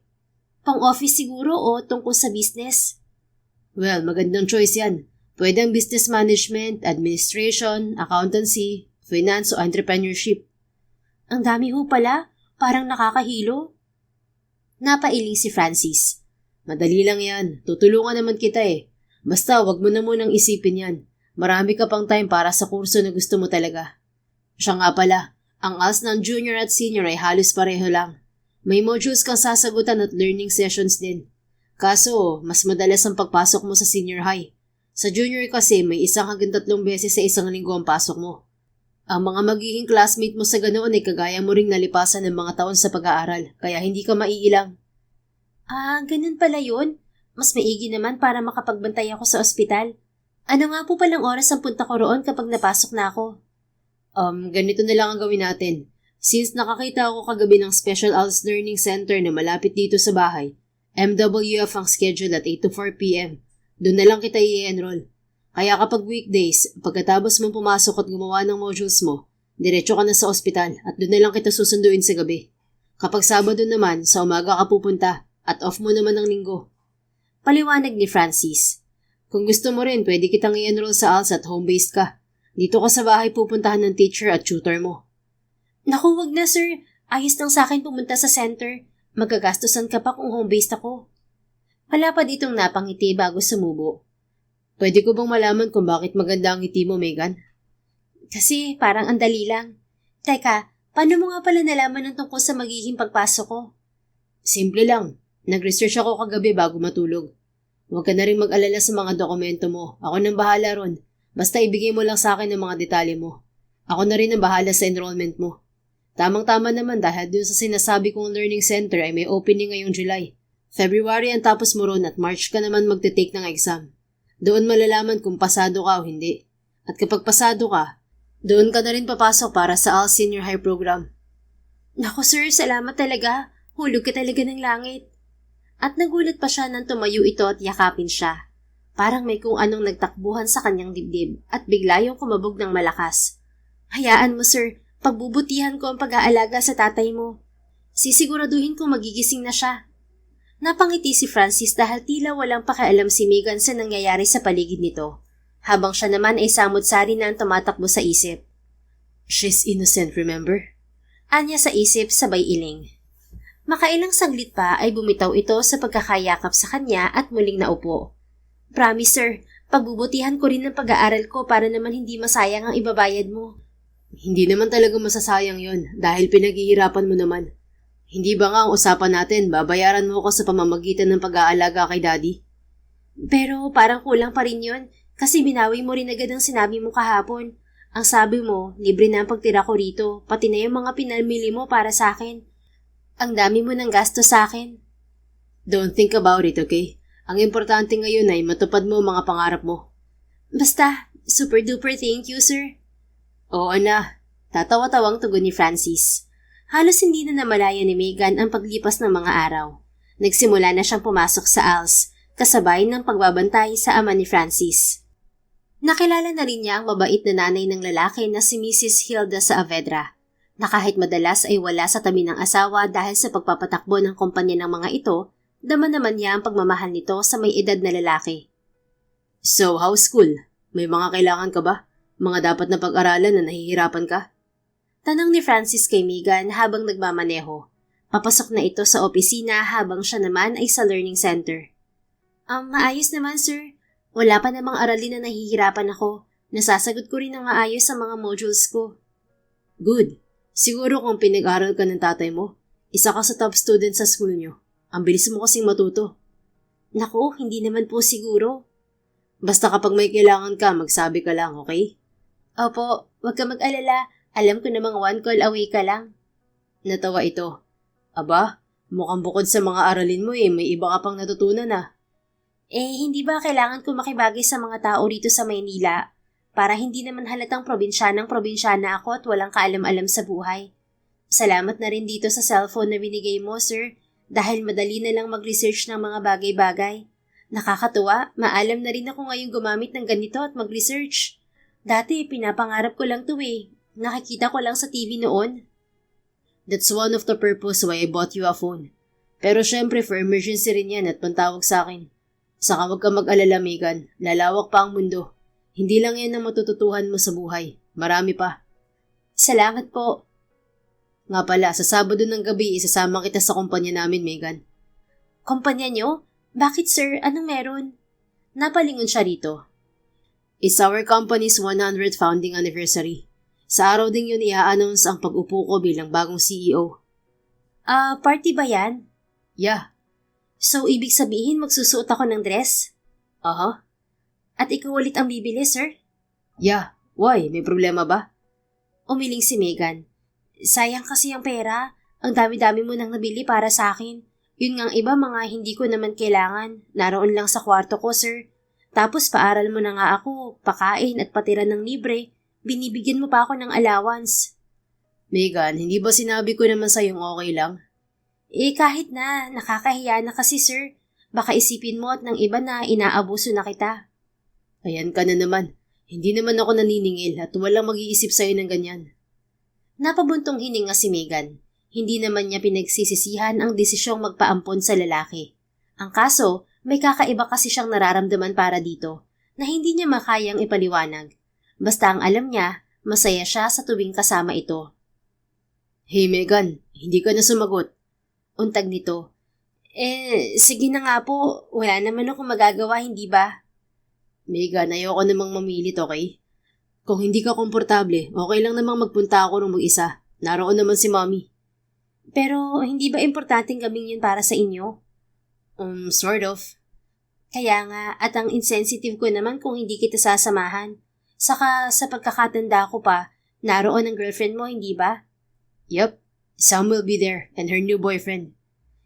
Pang-office siguro o tungkol sa business? Well, magandang choice yan. Pwede ang business management, administration, accountancy, finance o entrepreneurship. Ang dami ho pala, parang nakakahilo. Napailing si Francis. Madali lang yan. Tutulungan naman kita eh. Basta wag mo na munang isipin yan. Marami ka pang time para sa kurso na gusto mo talaga. Siya nga pala, ang ALS ng junior at senior ay halos pareho lang. May modules kang sasagutan at learning sessions din. Kaso, mas madalas ang pagpasok mo sa senior high. Sa junior kasi may 1 hanggang 3 beses sa isang linggo ang pasok mo. Ang mga magiging classmate mo sa ganoon ay kagaya mo ring nalipasan ng mga taon sa pag-aaral, kaya hindi ka maiilang. Ganun pala yun. Mas maigi naman para makapagbantay ako sa ospital. Ano nga po palang oras ang punta ko roon kapag napasok na ako? Ganito na lang ang gawin natin. Since nakakita ako kagabi ng Special ALS Learning Center na malapit dito sa bahay, MWF ang schedule at 8 to 4 p.m. Doon na lang kita i-enroll. Kaya kapag weekdays, pagkatapos mong pumasok at gumawa ng modules mo, diretso ka na sa ospital at doon na lang kita susunduin sa gabi. Kapag Sabado naman, sa umaga ka pupunta at off mo naman ng linggo. Paliwanag ni Francis. Kung gusto mo rin, pwede kitang i-enroll sa ALS at home-based ka. Dito ka sa bahay pupuntahan ng teacher at tutor mo. Naku, wag na sir. Ayos lang sa akin pumunta sa center. Magagastusan ka pa kung home-based ako. Wala pa ditong napangiti bago sumubo. Pwede ko bang malaman kung bakit maganda ang ngiti mo, Megan? Kasi parang andali lang. Teka, paano mo nga pala nalaman ng tungkol sa magiging pagpasok ko? Simple lang. Nag-research ako kagabi bago matulog. Huwag ka na rin mag-alala sa mga dokumento mo. Ako nang bahala ron. Basta ibigay mo lang sa akin ang mga detalye mo. Ako na rin ang bahala sa enrollment mo. Tamang-tama naman dahil dun sa sinasabi kong learning center ay may opening ngayong July. February ang tapos mo ron at March ka naman magte-take ng exam. Doon malalaman kung pasado ka o hindi. At kapag pasado ka, doon ka na rin papasok para sa ALS Senior High Program. Naku sir, salamat talaga. Hulog ka talaga ng langit. At nagulat pa siya nang tumayo ito at yakapin siya. Parang may kung anong nagtakbuhan sa kanyang dibdib at bigla yung kumabog ng malakas. Hayaan mo sir, pagbubutihan ko ang pag-aalaga sa tatay mo. Sisiguraduhin kong magigising na siya. Napangiti si Francis dahil tila walang pakialam si Megan sa nangyayari sa paligid nito, habang siya naman ay samot-sari na ang tumatakbo sa isip. She's innocent, remember? Anya sa isip sabay iling. Makailang saglit pa ay bumitaw ito sa pagkakayakap sa kanya at muling naupo. Promise sir, pagbubutihan ko rin ng pag-aaral ko para naman hindi masayang ang ibabayad mo. Hindi naman talaga masasayang yon dahil pinaghihirapan mo naman. Hindi ba nga ang usapan natin, babayaran mo ko sa pamamagitan ng pag-aalaga kay Daddy? Pero parang kulang pa rin yun kasi binawi mo rin agad ang sinabi mo kahapon. Ang sabi mo, libre na ang pagtira ko rito, pati na yung mga pinamili mo para sa akin. Ang dami mo ng gasto sa akin. Don't think about it, okay? Ang importante ngayon ay matupad mo mga pangarap mo. Basta, super duper thank you, sir. Oo na, tatawa-tawang tugon ni Francis. Halos hindi na namalaya ni Megan ang paglipas ng mga araw. Nagsimula na siyang pumasok sa ALS, kasabay ng pagbabantay sa ama ni Francis. Nakilala na rin niya ang mabait na nanay ng lalaki na si Mrs. Hilda Saavedra, na kahit madalas ay wala sa tabi ng asawa dahil sa pagpapatakbo ng kumpanya ng mga ito, dama naman niya ang pagmamahal nito sa may edad na lalaki. So, how's school? May mga kailangan ka ba? Mga dapat na pag-aralan na nahihirapan ka? Tanong ni Francis kay Megan habang nagmamaneho. Papasok na ito sa opisina habang siya naman ay sa learning center. Maayos naman sir. Wala pa namang aralin na nahihirapan ako. Nasasagot ko rin ng maayos sa mga modules ko. Good. Siguro kung pinag-aral ka ng tatay mo, isa ka sa top student sa school nyo. Ang bilis mo kasing matuto. Naku, hindi naman po siguro. Basta kapag may kailangan ka, magsabi ka lang, okay? Opo, wag ka mag-alala. Alam ko namang one call away ka lang. Natawa ito. Aba, mukhang bukod sa mga aralin mo may iba ka pang natutunan ah. Hindi ba kailangan ko makibagay sa mga tao rito sa Maynila? Para hindi naman halatang probinsyana ako at walang kaalam-alam sa buhay. Salamat na rin dito sa cellphone na binigay mo, sir, dahil madali na lang mag-research ng mga bagay-bagay. Nakakatuwa, maalam na rin ako ngayong gumamit ng ganito at mag-research. Dati, pinapangarap ko lang to eh. Nakikita ko lang sa TV noon. That's one of the purpose why I bought you a phone. Pero syempre for emergency rin yan at pantawag sa akin. Saka wag ka mag-alala, Megan. Lalawak pa ang mundo. Hindi lang yan ang matututuhan mo sa buhay. Marami pa. Salamat po. Nga pala, sa Sabado ng gabi, isasama kita sa kumpanya namin, Megan. Kumpanya nyo? Bakit sir? Anong meron? Napalingon siya rito. It's our company's 100th founding anniversary. Sa araw ding yun i-announce ang pag-upo ko bilang bagong CEO. Party ba yan? Yeah. So, ibig sabihin magsusuot ako ng dress? Aha. At ikaw ulit ang bibili, sir? Yeah. Why? May problema ba? Umiling si Megan. Sayang kasi ang pera. Ang dami-dami mo nang nabili para sa akin. Yun ngang iba mga hindi ko naman kailangan. Naroon lang sa kwarto ko, sir. Tapos paaral mo na nga ako, pakain at patira ng libre. Binibigyan mo pa ako ng allowance. Megan, hindi ba sinabi ko naman sa'yong okay lang? Kahit na, nakakahiya na kasi, sir. Baka isipin mo at ng iba na inaabuso na kita. Ayan ka na naman. Hindi naman ako naniningil at walang mag-iisip sa'yo ng ganyan. Napabuntong hininga si Megan. Hindi naman niya pinagsisisihan ang desisyong magpaampon sa lalaki. Ang kaso, may kakaiba kasi siyang nararamdaman para dito na hindi niya makayang ipaliwanag. Basta ang alam niya, masaya siya sa tuwing kasama ito. Hey Megan, hindi ka na sumagot. Untag nito. Sige na nga po. Wala naman akong magagawa, hindi ba? Megan, ayoko namang mamilit, okay? Kung hindi ka komportable, okay lang namang magpunta ako ng mag-isa. Naroon naman si Mommy. Pero hindi ba importanteng gabing yun para sa inyo? Sort of. Kaya nga, at ang insensitive ko naman kung hindi kita sasamahan. Saka sa pagkakatanda ko pa, naroon ang girlfriend mo, hindi ba? Yup. Sam will be there and her new boyfriend.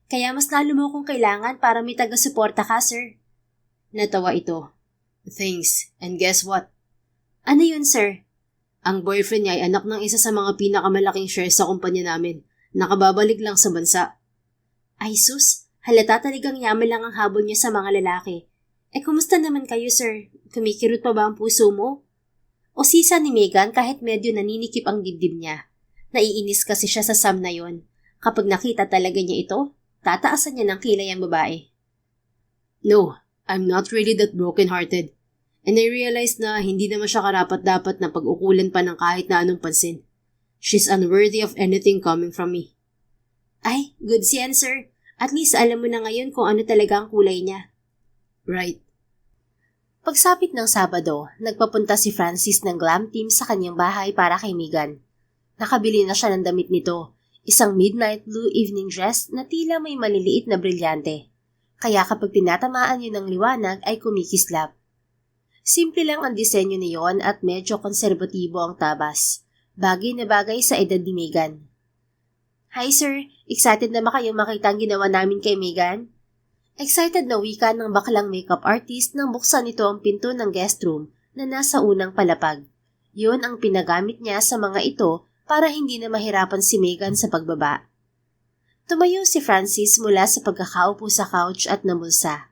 Kaya mas lalo mo kong kailangan para may taga-suporta ka, sir. Natawa ito. Thanks. And guess what? Ano yun, sir? Ang boyfriend niya ay anak ng isa sa mga pinakamalaking shares sa kumpanya namin. Nakababalik lang sa bansa. Ay sus, halata talagang yaman lang ang habol niya sa mga lalaki. Kumusta naman kayo, sir? Kumikirot pa ba ang puso mo? O sisa ni Megan kahit medyo naninikip ang dibdib niya. Naiinis kasi siya sa Sam na yon. Kapag nakita talaga niya ito, tataasan niya ng kilay ang babae. No, I'm not really that broken-hearted. And I realized na hindi naman siya karapat-dapat na pag-ukulan pa ng kahit na anong pansin. She's unworthy of anything coming from me. Ay, good yan, sir. At least alam mo na ngayon kung ano talaga ang kulay niya. Right. Pagsapit ng Sabado, nagpapunta si Francis ng glam team sa kanyang bahay para kay Megan. Nakabili na siya ng damit nito, isang midnight blue evening dress na tila may maliliit na brilyante. Kaya kapag tinatamaan yun ng liwanag ay kumikislap. Simple lang ang disenyo niyon at medyo konserbatibo ang tabas. Bagay na bagay sa edad ni Megan. Hi sir, excited na ba kayo makita ang ginawa namin kay Megan? Excited na wika ng baklang makeup artist nang buksan nito ang pinto ng guest room na nasa unang palapag. Yun ang pinagamit niya sa mga ito para hindi na mahirapan si Megan sa pagbaba. Tumayo si Francis mula sa pagkakaupo sa couch at namulsa.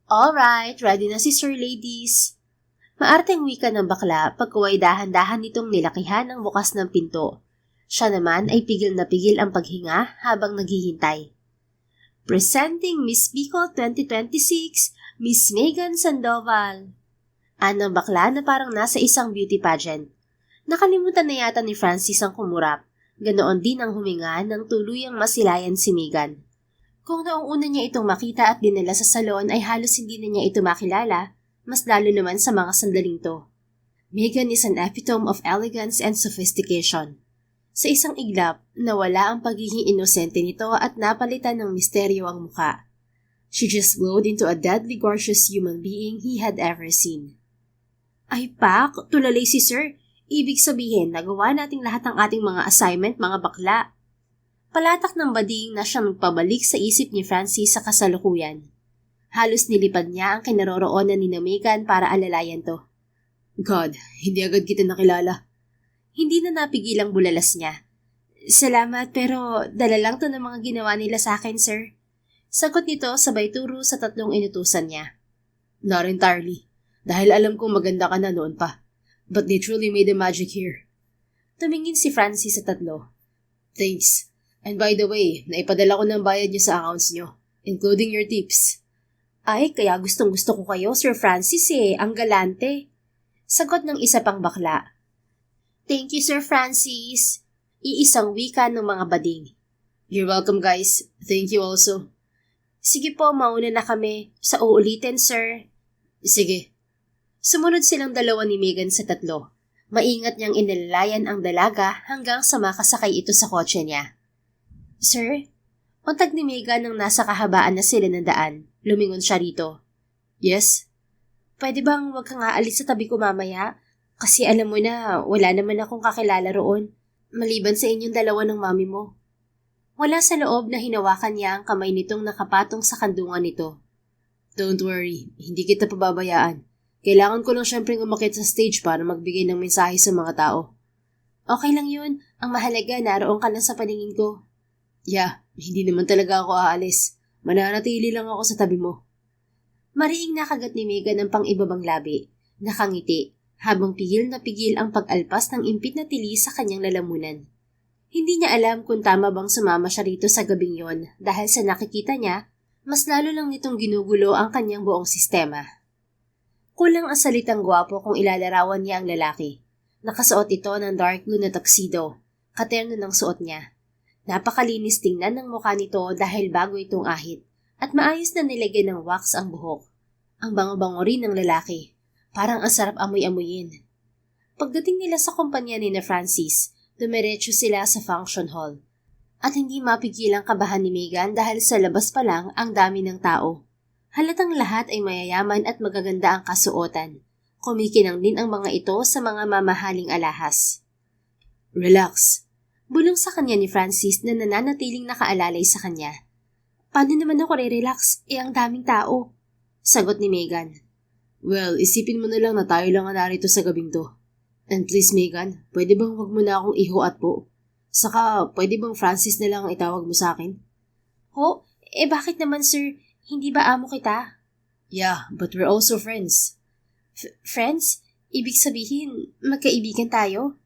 Alright, ready na si Sir Ladies. Maarteng wika ng bakla pagkuway dahan-dahan nitong nilakihan ang bukas ng pinto. Siya naman ay pigil na pigil ang paghinga habang naghihintay. Presenting Miss Bicol 2026, Miss Megan Sandoval. Anang bakla na parang nasa isang beauty pageant. Nakalimutan na yata ni Francis ang kumurap. Ganoon din ang huminga nang tuluyang masilayan si Megan. Kung nauuna niya itong makita at dinala sa salon ay halos hindi na niya ito makilala, mas lalo naman sa mga sandaling to. Megan is an epitome of elegance and sophistication. Sa isang iglap, nawala ang pagiging inosente nito at napalitan ng misteryo ang muka. She just glowed into a deadly gorgeous human being he had ever seen. Ay pak, tulalay si Sir. Ibig sabihin, nagawa nating lahat ng ating mga assignment, mga bakla. Palatak ng bading na siyang nagpabalik sa isip ni Francis sa kasalukuyan. Halos nilipad niya ang kinaroroonan ni Megan para alalayan to. God, hindi agad kita nakilala. Hindi na napigil ang bulalas niya. Salamat pero dala lang to ng mga ginawa nila sa akin, sir. Sagot nito sabay turo sa tatlong inutusan niya. Not entirely. Dahil alam kong maganda ka na noon pa. But they truly made the magic here. Tumingin si Francis sa tatlo. Thanks. And by the way, naipadala ko ng bayad niyo sa accounts niyo, including your tips. Ay, kaya gustong-gusto ko kayo, Sir Francis ang galante. Sagot ng isa pang bakla. Thank you, Sir Francis. Iisang wika ng mga bading. You're welcome, guys. Thank you also. Sige po, mauna na kami. Sa uulitin, sir. Sige. Sumunod silang dalawa ni Megan sa tatlo. Maingat niyang inilalayan ang dalaga hanggang sa makasakay ito sa kotse niya. Sir, untag ni Megan nang nasa kahabaan na sila ng daan. Lumingon siya rito. Yes? Pwede bang wag kang aalis sa tabi ko mamaya? Kasi alam mo na, wala naman akong kakilala roon. Maliban sa inyong dalawa ng mami mo. Wala sa loob na hinawakan niya ang kamay nitong nakapatong sa kandungan nito. Don't worry, hindi kita pababayaan. Kailangan ko lang syempre umakyat sa stage para magbigay ng mensahe sa mga tao. Okay lang yun. Ang mahalaga, naroon ka lang sa paningin ko. Yeah, hindi naman talaga ako aalis. Mananatili lang ako sa tabi mo. Mariing nakagat ni Megan ang pang-ibabang labi. Nakangiti, habang pigil na pigil ang pag-alpas ng impit na tili sa kanyang lalamunan. Hindi niya alam kung tama bang sumama siya rito sa gabing yon dahil sa nakikita niya, mas lalo lang nitong ginugulo ang kanyang buong sistema. Kulang ang salitang gwapo kung ilalarawan niya ang lalaki. Nakasuot ito ng dark blue na tuxedo, katerno ng suot niya. Napakalinis tingnan ng mukha nito dahil bago itong ahit at maayos na nilagyan ng wax ang buhok. Ang bango-bango rin ng lalaki. Parang ang sarap amoy-amoyin. Pagdating nila sa kumpanya ni na Francis, dumiretso sila sa function hall. At hindi mapigilang kabahan ni Megan dahil sa labas pa lang ang dami ng tao. Halatang lahat ay mayayaman at magaganda ang kasuotan. Kumikinang din ang mga ito sa mga mamahaling alahas. Relax. Bulong sa kanya ni Francis na nananatiling nakaalalay sa kanya. Paano naman ako re-relax? Ang daming tao. Sagot ni Megan. Well, isipin mo na lang na tayo lang narito sa gabing to. And please, Megan, pwede bang wag mo na akong iho at po? Saka, pwede bang Francis na lang ang itawag mo sa akin? Ho? Bakit naman, sir? Hindi ba amo kita? Yeah, but we're also friends. Friends? Ibig sabihin, magkaibigan tayo?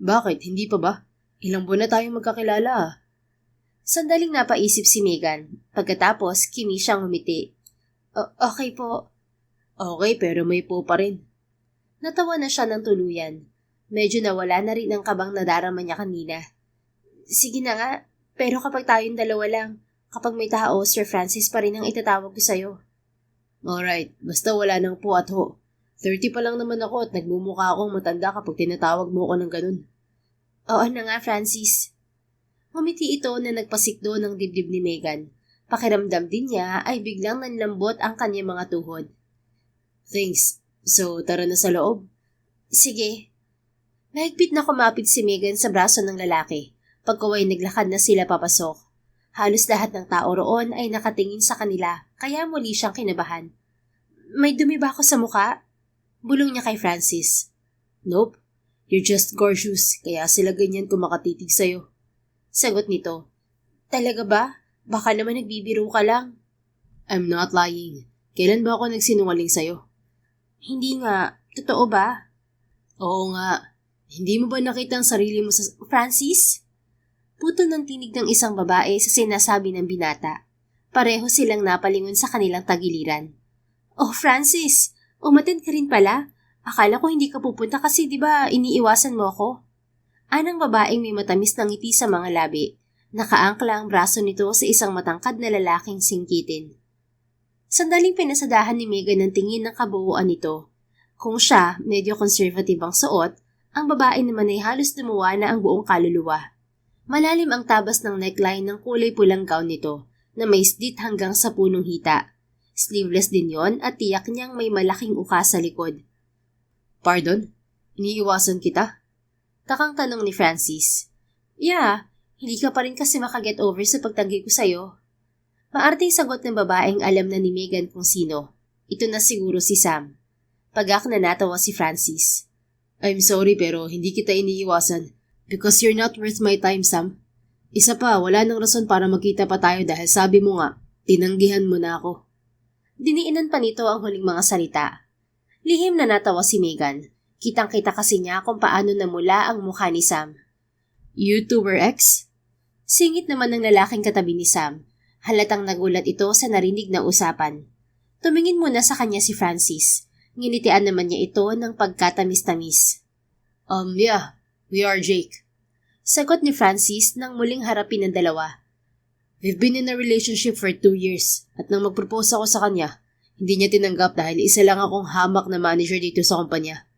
Bakit? Hindi pa ba? Ilang buwan na tayong magkakilala. Sandaling napaisip si Megan. Pagkatapos, kimi siyang umiti. Okay po. Okay, pero may po pa rin. Natawa na siya ng tuluyan. Medyo nawala na rin ang kabang nadarama niya kanina. Sige na nga, pero kapag tayong dalawa lang, kapag may tao, Sir Francis pa rin ang itatawag ko sa'yo. Alright, basta wala nang po at ho. 30 pa lang naman ako at nagmumukha akong matanda kapag tinatawag mo ako ng ganun. Oo na nga, Francis. Ngumiti ito na nagpasikdo ng dibdib ni Megan. Pakiramdam din niya ay biglang nanlambot ang kanyang mga tuhod. Thanks. So, tara na sa loob. Sige. Mahigpit na kumapit si Megan sa braso ng lalaki. Pagkaway naglakad na sila papasok. Halos lahat ng tao roon ay nakatingin sa kanila, kaya muli siyang kinabahan. May dumi ba ako sa muka? Bulong niya kay Francis. Nope. You're just gorgeous, kaya sila ganyan kung makatitig sa'yo. Sagot nito. Talaga ba? Baka naman nagbibiro ka lang. I'm not lying. Kailan ba ako nagsinungaling sa'yo? Hindi nga. Totoo ba? Oo nga. Hindi mo ba nakita ang sarili mo sa... Francis? Puto ng tinig ng isang babae sa sinasabi ng binata. Pareho silang napalingon sa kanilang tagiliran. Oh, Francis! Umatid ka rin pala? Akala ko hindi ka pupunta kasi di ba iniiwasan mo ako? Anang babaeng may matamis na ngiti sa mga labi. Nakaangkla ang braso nito sa isang matangkad na lalaking singkitin. Sandaling pinasadahan ni Megan ng tingin ng kabuuan nito. Kung siya, medyo conservative ang suot, ang babae naman ay halos lumuwa na ang buong kaluluwa. Malalim ang tabas ng neckline ng kulay pulang gown nito na may slit hanggang sa punong hita. Sleeveless din yon at tiyak niyang may malaking uka sa likod. Pardon? Iniiwasan kita? Takang tanong ni Francis. Yeah, hindi ka pa rin kasi makaget over sa pagtanggi ko sa'yo. Maarting sagot ng babaeng alam na ni Megan kung sino. Ito na siguro si Sam. Pagak na natawa si Francis. I'm sorry pero hindi kita iniiwasan. Because you're not worth my time, Sam. Isa pa, wala nang rason para magkita pa tayo dahil sabi mo nga, tinanggihan mo na ako. Diniinan pa nito ang huling mga salita. Lihim na natawa si Megan. Kitang-kita kasi niya kung paano namula ang mukha ni Sam. You two were ex? Singit naman ng lalaking katabi ni Sam. Halatang nagulat ito sa narinig na usapan. Tumingin muna sa kanya si Francis. Nginitian naman niya ito ng pagkatamis-tamis. Yeah, we are Jake. Sagot ni Francis nang muling harapin ng dalawa. We've been in a relationship for 2 years at nang mag-propose ako sa kanya, hindi niya tinanggap dahil isa lang akong hamak na manager dito sa kumpanya.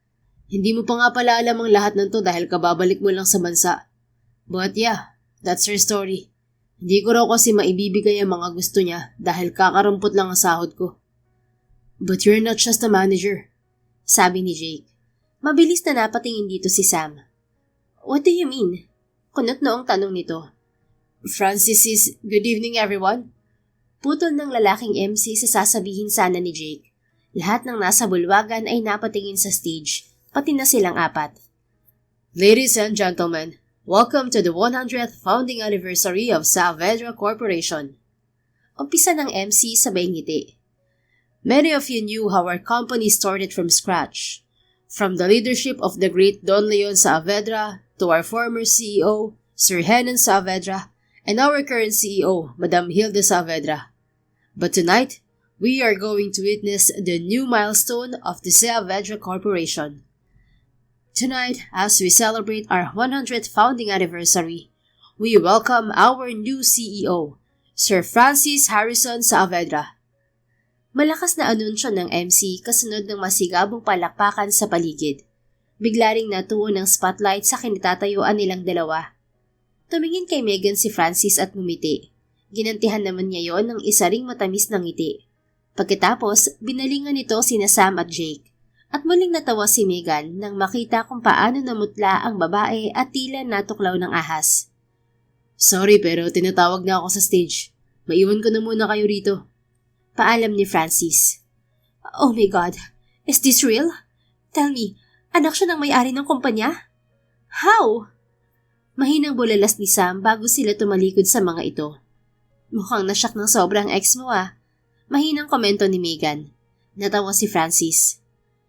Hindi mo pa nga pala alam ang lahat ng to dahil kababalik mo lang sa bansa. But yeah, that's her story. Hindi ko raw kasi maibibigay ang mga gusto niya dahil kakarampot lang ang sahod ko. But you're not just a manager, sabi ni Jake. Mabilis na napatingin dito si Sam. What do you mean? Kunot noong tanong nito. Francis is, good evening everyone. Putol ng lalaking MC sa sasabihin sana ni Jake. Lahat ng nasa bulwagan ay napatingin sa stage, pati na silang apat. Ladies and gentlemen, welcome to the 100th founding anniversary of Saavedra Corporation. Umpisa ng MC sabay ngiti. Many of you knew how our company started from scratch. From the leadership of the great Don Leon Saavedra to our former CEO, Sir Henan Saavedra, and our current CEO, Madam Hilda Saavedra. But tonight, we are going to witness the new milestone of the Saavedra Corporation. Tonight, as we celebrate our 100th founding anniversary, we welcome our new CEO, Sir Francis Harrison Saavedra. Malakas na anunsyo ng MC kasunod ng masigabong palakpakan sa paligid. Bigla ring natuon ng spotlight sa kinitatayuan nilang dalawa. Tumingin kay Megan si Francis at ngumiti. Ginantihan naman niya yon ng isa ring matamis na ngiti. Pagkatapos, binalingan nito sina Sam at Jake. At muling natawa si Megan nang makita kung paano namutla ang babae at tila natuklaw ng ahas. Sorry pero tinatawag na ako sa stage. Maiwan ko na muna kayo rito. Paalam ni Francis. Oh my God, is this real? Tell me, anak siya ng may-ari ng kumpanya? How? Mahinang bulalas ni Sam bago sila tumalikod sa mga ito. Mukhang nasyak ng sobrang ex mo ah. Mahinang komento ni Megan. Natawa si Francis.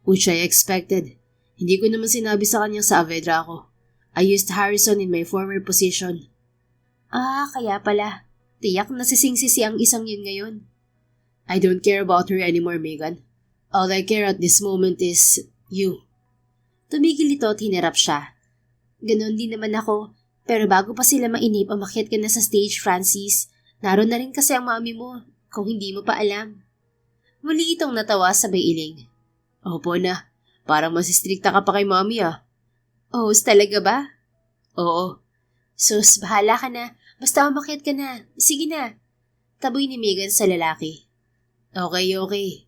Which I expected. Hindi ko naman sinabi sa kanyang Saavedra ako. I used Harrison in my former position. Ah, kaya pala. Tiyak na sisingsisi ang isang yun ngayon. I don't care about her anymore, Megan. All I care at this moment is you. Tumigil ito at hinarap siya. Ganon din naman ako, pero bago pa sila mainip, umakyat ka na sa stage, Francis. Naroon na rin kasi ang mami mo, kung hindi mo pa alam. Muli itong natawa sabay iling. Opo na, parang masistrikta ka pa kay mami ah. Oh, talaga ba? Oo. Sus, bahala ka na. Basta umakyat ka na. Sige na. Taboy ni Megan sa lalaki. Okay.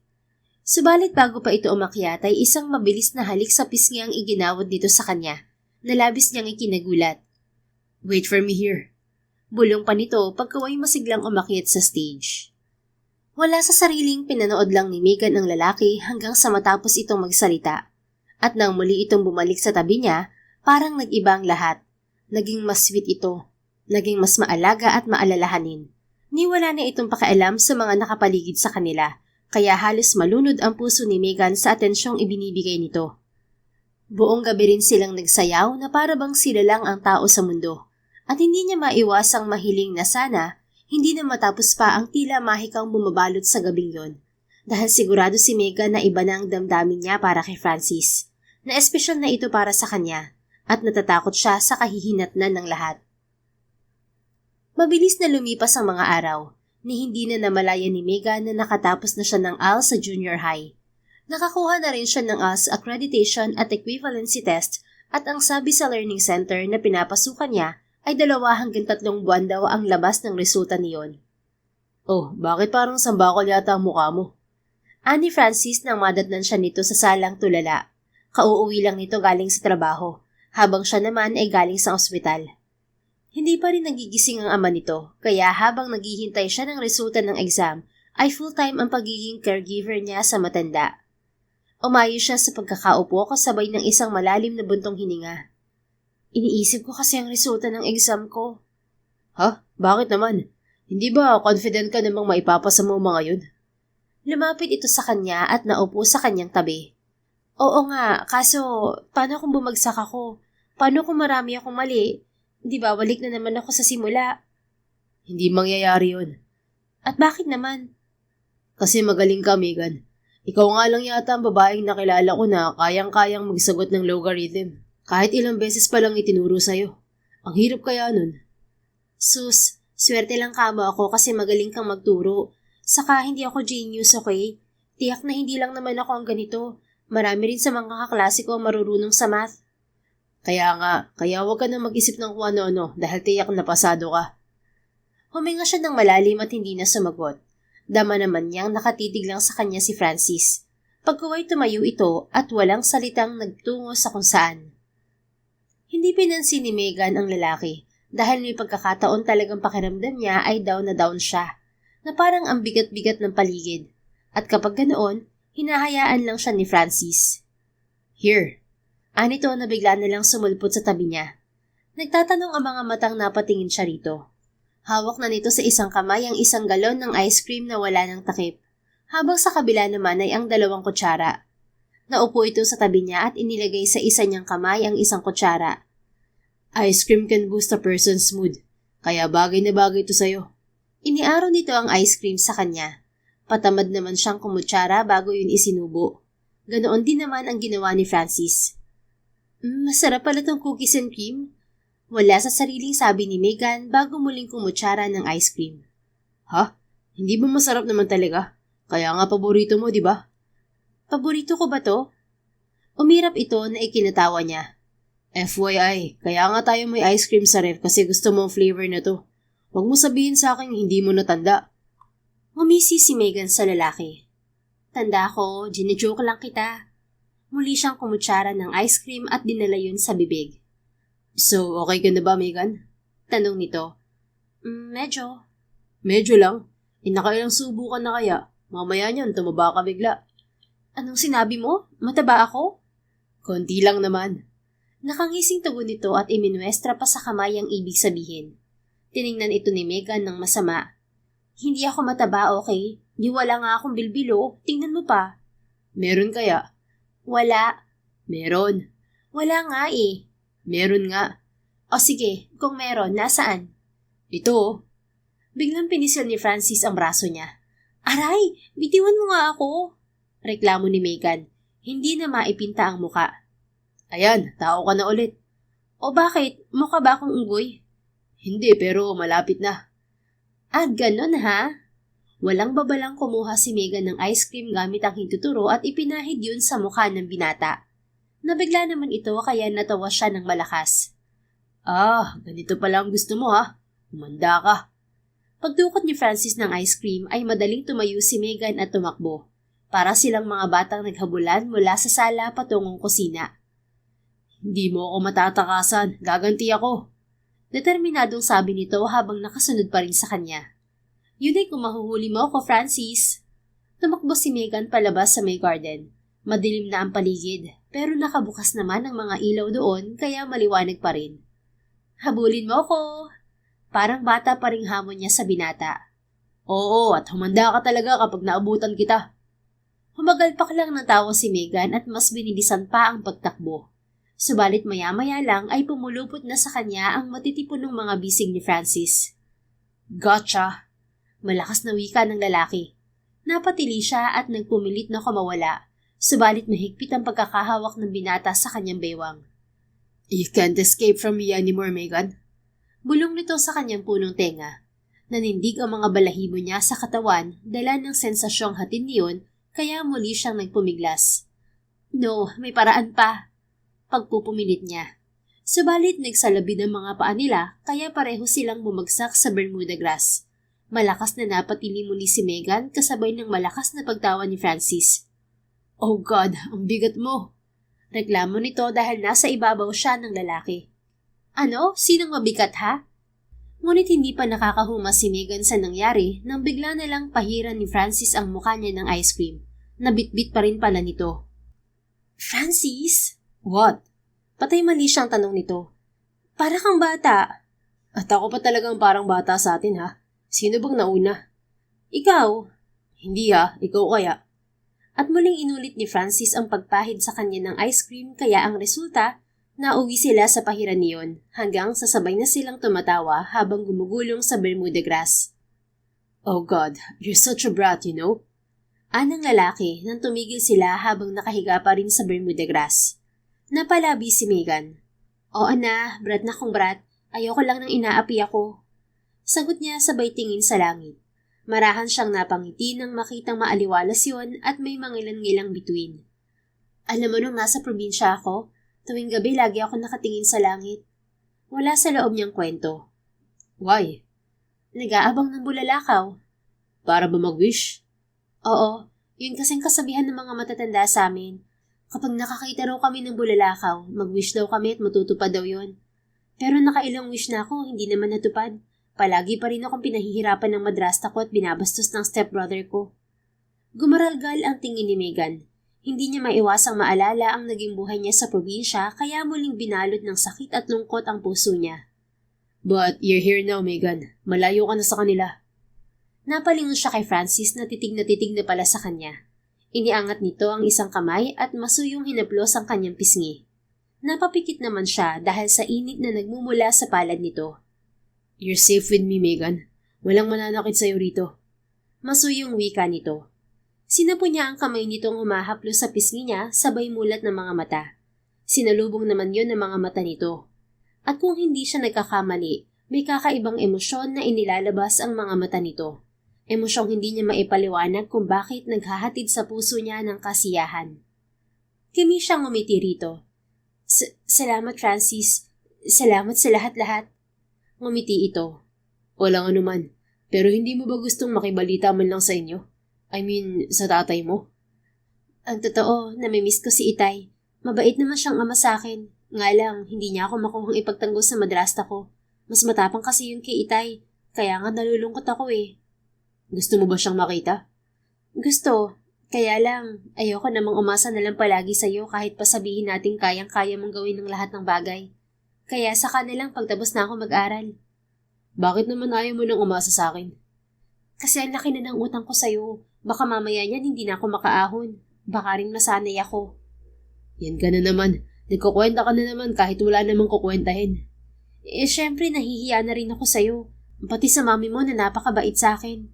Subalit bago pa ito umakyat ay isang mabilis na halik sa pisngi ang iginawad dito sa kanya, na labis niyang ikinagulat. Wait for me here. Bulong pa nito pagkaway masiglang umakyat sa stage. Wala sa sariling pinanood lang ni Megan ang lalaki hanggang sa matapos itong magsalita. At nang muli itong bumalik sa tabi niya, parang nag-iba ang lahat. Naging mas sweet ito. Naging mas maalaga at maalalahanin. Niwala na itong pakialam sa mga nakapaligid sa kanila, kaya halos malunod ang puso ni Megan sa atensyong ibinibigay nito. Buong gabi rin silang nagsayaw na para bang sila lang ang tao sa mundo, at hindi niya maiwasang mahiling na sana hindi na matapos pa ang tila mahikang bumabalot sa gabing yon, dahil sigurado si Megan na iba na ang damdamin niya para kay Francis, na espesyal na ito para sa kanya, at natatakot siya sa kahihinatnan ng lahat. Mabilis na lumipas ang mga araw, ni hindi na namalaya ni Megan na nakatapos na siya ng ALS sa junior high. Nakakuha na rin siya ng ALS accreditation at equivalency test at ang sabi sa learning center na pinapasukan niya ay 2 hanggang 3 buwan daw ang labas ng resulta niyon. Oh, bakit parang sambakol yata ang mukha mo? Ani Francis nang madatnan siya nito sa salang tulala. Kauuwi lang nito galing sa trabaho, habang siya naman ay galing sa ospital. Hindi pa rin nagigising ang ama nito, kaya habang naghihintay siya ng resulta ng exam, ay full-time ang pagiging caregiver niya sa matanda. Umayo siya sa pagkakaupo kasabay ng isang malalim na buntong hininga. Iniisip ko kasi ang resulta ng exam ko. Ha? Bakit naman? Hindi ba confident ka namang maipapasa mo mga yun? Lumapit ito sa kanya at naupo sa kanyang tabi. Oo nga, kaso paano kung bumagsak ako? Paano kung marami akong mali? Di ba balik na naman ako sa simula? Hindi mangyayari yun. At bakit naman? Kasi magaling ka, Megan. Ikaw nga lang yata ang babaeng nakilala ko na kayang-kayang magsagot ng logarithm. Kahit ilang beses pa lang itinuro sa'yo. Ang hirap kaya nun. Sus, swerte lang kamo ako kasi magaling kang magturo. Saka hindi ako genius, okay? Tiyak na hindi lang naman ako ang ganito. Marami rin sa mga kaklase ko marurunong sa math. Kaya huwag ka na mag-isip ng kung ano-ano dahil tiyak na pasado ka. Huminga siya ng malalim at hindi na sumagot. Dama naman niyang nakatitig lang sa kanya si Francis. Pagkaway tumayo ito at walang salitang nagtungo sa kung saan. Hindi pinansin ni Megan ang lalaki dahil may pagkakataon talagang pakiramdam niya ay down na down siya, na parang ang bigat-bigat ng paligid. At kapag ganoon, hinahayaan lang siya ni Francis. Here. Anito na bigla na lang sumulpot sa tabi niya. Nagtatanong ang mga matang napatingin siya rito. Hawak na nito sa isang kamay ang isang galon ng ice cream na wala ng takip, habang sa kabila naman ay ang 2 kutsara. Naupo ito sa tabi niya at inilagay sa isa niyang kamay ang isang kutsara. Ice cream can boost a person's mood, kaya bagay na bagay ito sa'yo. Iniaro nito ang ice cream sa kanya. Patamad naman siyang kumutsara bago yun isinubo. Ganoon din naman ang ginawa ni Francis. Masarap pala tong cookies and cream. Wala sa sariling sabi ni Megan bago muling kumutsara ng ice cream. Ha? Hindi ba masarap naman talaga? Kaya nga paborito mo, di ba? Paborito ko ba to? Umirap ito na ikinatawa niya. FYI, kaya nga tayo may ice cream sa ref kasi gusto mo ang flavor na to. Huwag mo sabihin sa akin hindi mo natanda. Ngumisi si Megan sa lalaki. Tanda ko, ginijoke lang kita. Muli siyang kumutsara ng ice cream at dinala yun sa bibig. So, okay ka na ba, Megan? Tanong nito. Medyo. Medyo lang? Nakailang subo ka na kaya? Mamaya niyan, tumaba ka bigla. Anong sinabi mo? Mataba ako? Konti lang naman. Nakangising tugon nito at iminwestra pa sa kamay ang ibig sabihin. Tiningnan ito ni Megan ng masama. Hindi ako mataba, okay? Di wala nga akong bilbilo. Tingnan mo pa. Meron kaya? Wala. Meron. Wala nga eh. Meron nga. O sige, kung meron, nasaan? Ito. Biglang pinisil ni Francis ang braso niya. Aray, bitiwan mo nga ako. Reklamo ni Megan. Hindi na maipinta ang muka. Ayan, tao ka na ulit. O bakit? Mukha ba akong unggoy? Hindi, pero malapit na. Ganon ha? Walang babalang kumuha si Megan ng ice cream gamit ang hintuturo at ipinahid yun sa mukha ng binata. Nabigla naman ito kaya natawa siya ng malakas. Ganito pala ang gusto mo ha. Umanda ka. Pagdukot ni Francis ng ice cream ay madaling tumayo si Megan at tumakbo. Para silang mga batang naghabulan mula sa sala patungong kusina. Hindi mo ako matatakasan. Gaganti ako. Determinadong sabi nito habang nakasunod pa rin sa kanya. Yun ay kung mahuhuli mo ako, Francis. Tumakbo si Megan palabas sa may garden. Madilim na ang paligid, pero nakabukas naman ang mga ilaw doon kaya maliwanag pa rin. Habulin mo ako! Parang bata pa ring hamon niya sa binata. Oo, at humanda ka talaga kapag naabutan kita. Humagalpak lang ng tawa si Megan at mas binilisan pa ang pagtakbo. Subalit maya-maya lang ay pumulupot na sa kanya ang matitipon ng mga bisig ni Francis. Gotcha! Malakas na wika ng lalaki. Napatili siya at nagpumilit na kumawala, subalit mahigpit ang pagkakahawak ng binata sa kanyang baywang. You can't escape from me anymore, Megan. Bulong nito sa kanyang punong tenga. Nanindig ang mga balahibo niya sa katawan, dala ng sensasyong hatid niyon, kaya muli siyang nagpumiglas. No, may paraan pa. Pagpupumilit niya. Subalit nagsalabi ng mga paa nila, kaya pareho silang bumagsak sa Bermuda grass. Malakas na napatili muli si Megan kasabay ng malakas na pagtawa ni Francis. Oh God, ang bigat mo! Reklamo nito dahil nasa ibabaw siya ng lalaki. Ano? Sinong mabigat ha? Ngunit hindi pa nakakahuma si Megan sa nangyari nang bigla na lang pahiran ni Francis ang mukha niya ng ice cream. Nabitbit pa rin pala nito. Francis? What? Patay mali siyang tanong nito. Para kang bata. At ako pa talagang parang bata sa atin ha? Sino bang nauna? Ikaw? Hindi ha, ikaw kaya. At muling inulit ni Francis ang pagpahid sa kanya ng ice cream kaya ang resulta, Nauwi sila sa pahiran niyon hanggang sasabay na silang tumatawa habang gumugulong sa Bermuda grass. Oh God, you're such a brat, you know? Anang lalaki nang tumigil sila habang nakahiga pa rin sa Bermuda grass. Napalabi si Megan. Oo na, brat na kong brat. Ayoko lang nang inaapi ako. Sagot niya sabay tingin sa langit. Marahan siyang napangiti nang makitang maaliwalas yon at may mangilan-ngilang bituin. Alam mo nung nasa probinsya ako, tuwing gabi lagi ako nakatingin sa langit. Wala sa loob niyang kwento. Why? Nag-aabang ng bulalakaw. Para ba mag-wish? Oo, yun kasing kasabihan ng mga matatanda sa amin. Kapag nakakita raw kami ng bulalakaw, mag-wish daw kami at matutupad daw yun. Pero nakailang wish na ako, hindi naman natupad. Palagi pa rin akong pinahihirapan ng madrasta ko at binabastos ng stepbrother ko. Gumaralgal ang tingin ni Megan. Hindi niya maiwasang maalala ang naging buhay niya sa probinsya kaya muling binalot ng sakit at lungkot ang puso niya. But you're here now, Megan. Malayo ka na sa kanila. Napalingon siya kay Francis na titig na pala sa kanya. Iniangat nito ang isang kamay at masuyong hinaplos ang kanyang pisngi. Napapikit naman siya dahil sa init na nagmumula sa palad nito. You're safe with me, Megan. Walang mananakit sa'yo rito. Masuyong wika nito. Sinapo niya ang kamay nitong humahaplos sa pisngi niya sabay mulat ng mga mata. Sinalubong naman yon ng mga mata nito. At kung hindi siya nagkakamali, may kakaibang emosyon na inilalabas ang mga mata nito. Emosyong hindi niya maipaliwanag kung bakit naghahatid sa puso niya ng kasiyahan. Kimi siyang umiti rito. Salamat, Francis. Salamat sa lahat-lahat. Ngumiti ito. Walang anuman. Pero hindi mo ba gustong makibalita man lang sa inyo? I mean, sa tatay mo? Ang totoo, namimiss ko si Itay. Mabait naman siyang ama sa akin. Nga lang, hindi niya ako makuhang ipagtanggol sa madrasta ko. Mas matapang kasi yun kay Itay. Kaya nga nalulungkot ako eh. Gusto mo ba siyang makita? Gusto. Kaya lang, ayoko namang umasa na lang palagi sa'yo kahit pa sabihin natin kayang-kaya mong gawin ng lahat ng bagay. Kaya saka na lang pagtapos na ako mag-aral. Bakit naman ayaw mo nang umasa sa akin? Kasi ang laki na ng utang ko sa'yo. Baka mamaya niyan hindi na ako makaahon. Baka rin masanay ako. Yan ka na naman. Nagkukwenta ka na naman kahit wala namang kukwentahin. Eh syempre nahihiya na rin ako sa'yo. Pati sa mami mo na napakabait sa akin.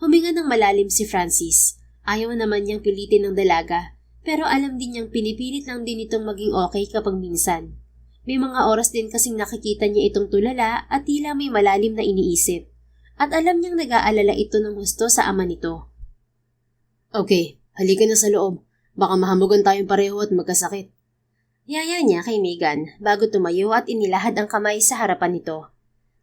Huminga ng malalim si Francis. Ayaw naman niyang pilitin ng dalaga. Pero alam din niyang pinipilit lang din itong maging okay kapag minsan. May mga oras din kasing nakikita niya itong tulala at tila may malalim na iniisip. At alam niyang nag-aalala ito ng husto sa ama nito. Okay, halika na sa loob. Baka mahamugan tayong pareho at magkasakit. Yaya niya kay Megan bago tumayo at inilahad ang kamay sa harapan nito.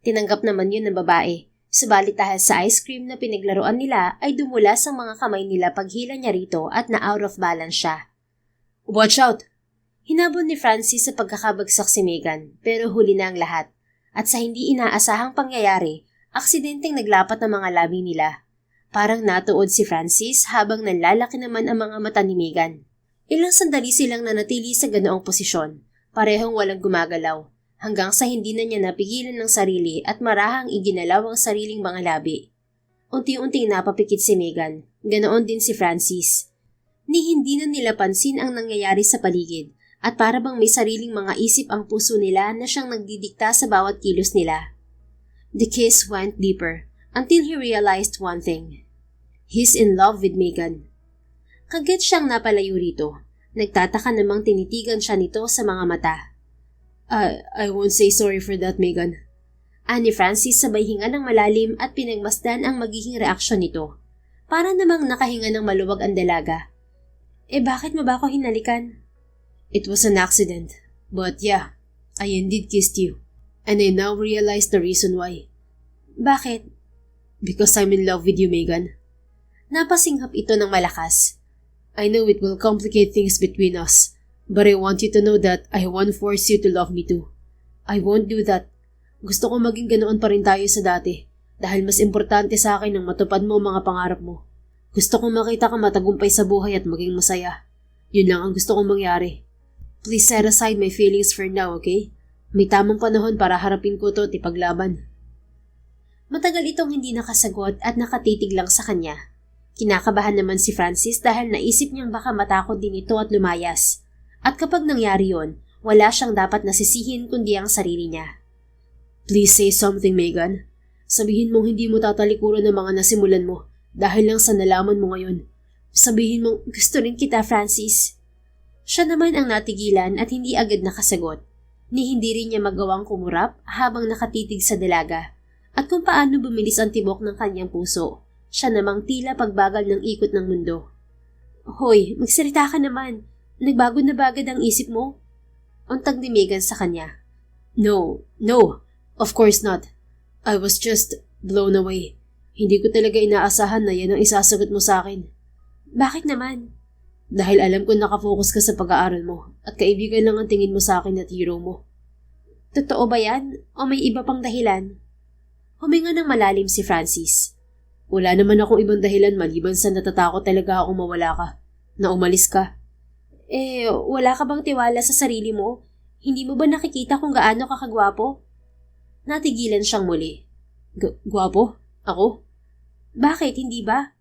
Tinanggap naman yun ng babae, subalit dahil sa ice cream na pinaglaruan nila ay dumulas ang mga kamay nila paghila niya rito at na out of balance siya. Watch out! Hinabol ni Francis sa pagkakabagsak si Megan pero huli na ang lahat at sa hindi inaasahang pangyayari, aksidenteng naglapat ang mga labi nila. Parang natuod si Francis habang nanlalaki naman ang mga mata ni Megan. Ilang sandali silang nanatili sa ganoong posisyon, parehong walang gumagalaw, hanggang sa hindi na niya napigilan ng sarili at marahang iginalaw ang sariling mga labi. Unti-unting napapikit si Megan, ganoon din si Francis. Ni hindi na nila pansin ang nangyayari sa paligid at para bang may sariling mga isip ang puso nila na siyang nagdidikta sa bawat kilos nila. The kiss went deeper until he realized one thing. He's in love with Megan. Kaget siyang napalayo rito. Nagtataka namang tinitigan siya nito sa mga mata. I won't say sorry for that, Megan. Ani Francis sabay hinga ng malalim at pinagmasdan ang magiging reaksyon nito. Para namang nakahinga ng maluwag ang dalaga. Bakit mo ba ako hinalikan? It was an accident. But yeah, I indeed kissed you. And I now realize the reason why. Bakit? Because I'm in love with you, Megan. Napasinghap ito ng malakas. I know it will complicate things between us, but I want you to know that I won't force you to love me too. I won't do that. Gusto ko maging ganoon pa rin tayo sa dati, dahil mas importante sa akin ang matupad mo ang mga pangarap mo. Gusto kong makita ka matagumpay sa buhay at maging masaya. Yun lang ang gusto kong mangyari. Please set aside my feelings for now, okay? May tamang panahon para harapin ko to at ipaglaban. Matagal itong hindi nakasagot at nakatitig lang sa kanya. Kinakabahan naman si Francis dahil naisip niyang baka matakot din ito at lumayas. At kapag nangyari yon, Wala siyang dapat nasisihin kundi ang sarili niya. Please say something, Megan. Sabihin mong hindi mo tatalikuran ng mga nasimulan mo dahil lang sa nalaman mo ngayon. Sabihin mong gusto rin kita, Francis. Siya naman ang natigilan at hindi agad nakasagot. Ni hindi rin niya magawang kumurap habang nakatitig sa dalaga. At kung paano bumilis ang tibok ng kanyang puso, siya namang tila pagbagal ng ikot ng mundo. Hoy, magsalita ka naman. Nagbago na bagad ang isip mo? Untag ni Megan sa kanya. No, of course not. I was just blown away. Hindi ko talaga inaasahan na yan ang isasagot mo sa akin. Bakit naman? Dahil alam ko nakafocus ka sa pag-aaral mo at kaibigan lang ang tingin mo sa akin at hero mo. Totoo ba yan? O may iba pang dahilan? Huminga ng malalim si Francis. Wala naman akong ibang dahilan maliban sa natatakot talaga akong mawala ka. Na umalis ka. Wala ka bang tiwala sa sarili mo? Hindi mo ba nakikita kung gaano ka kagwapo? Natigilan siyang muli. Gwapo? Ako? Bakit, hindi ba?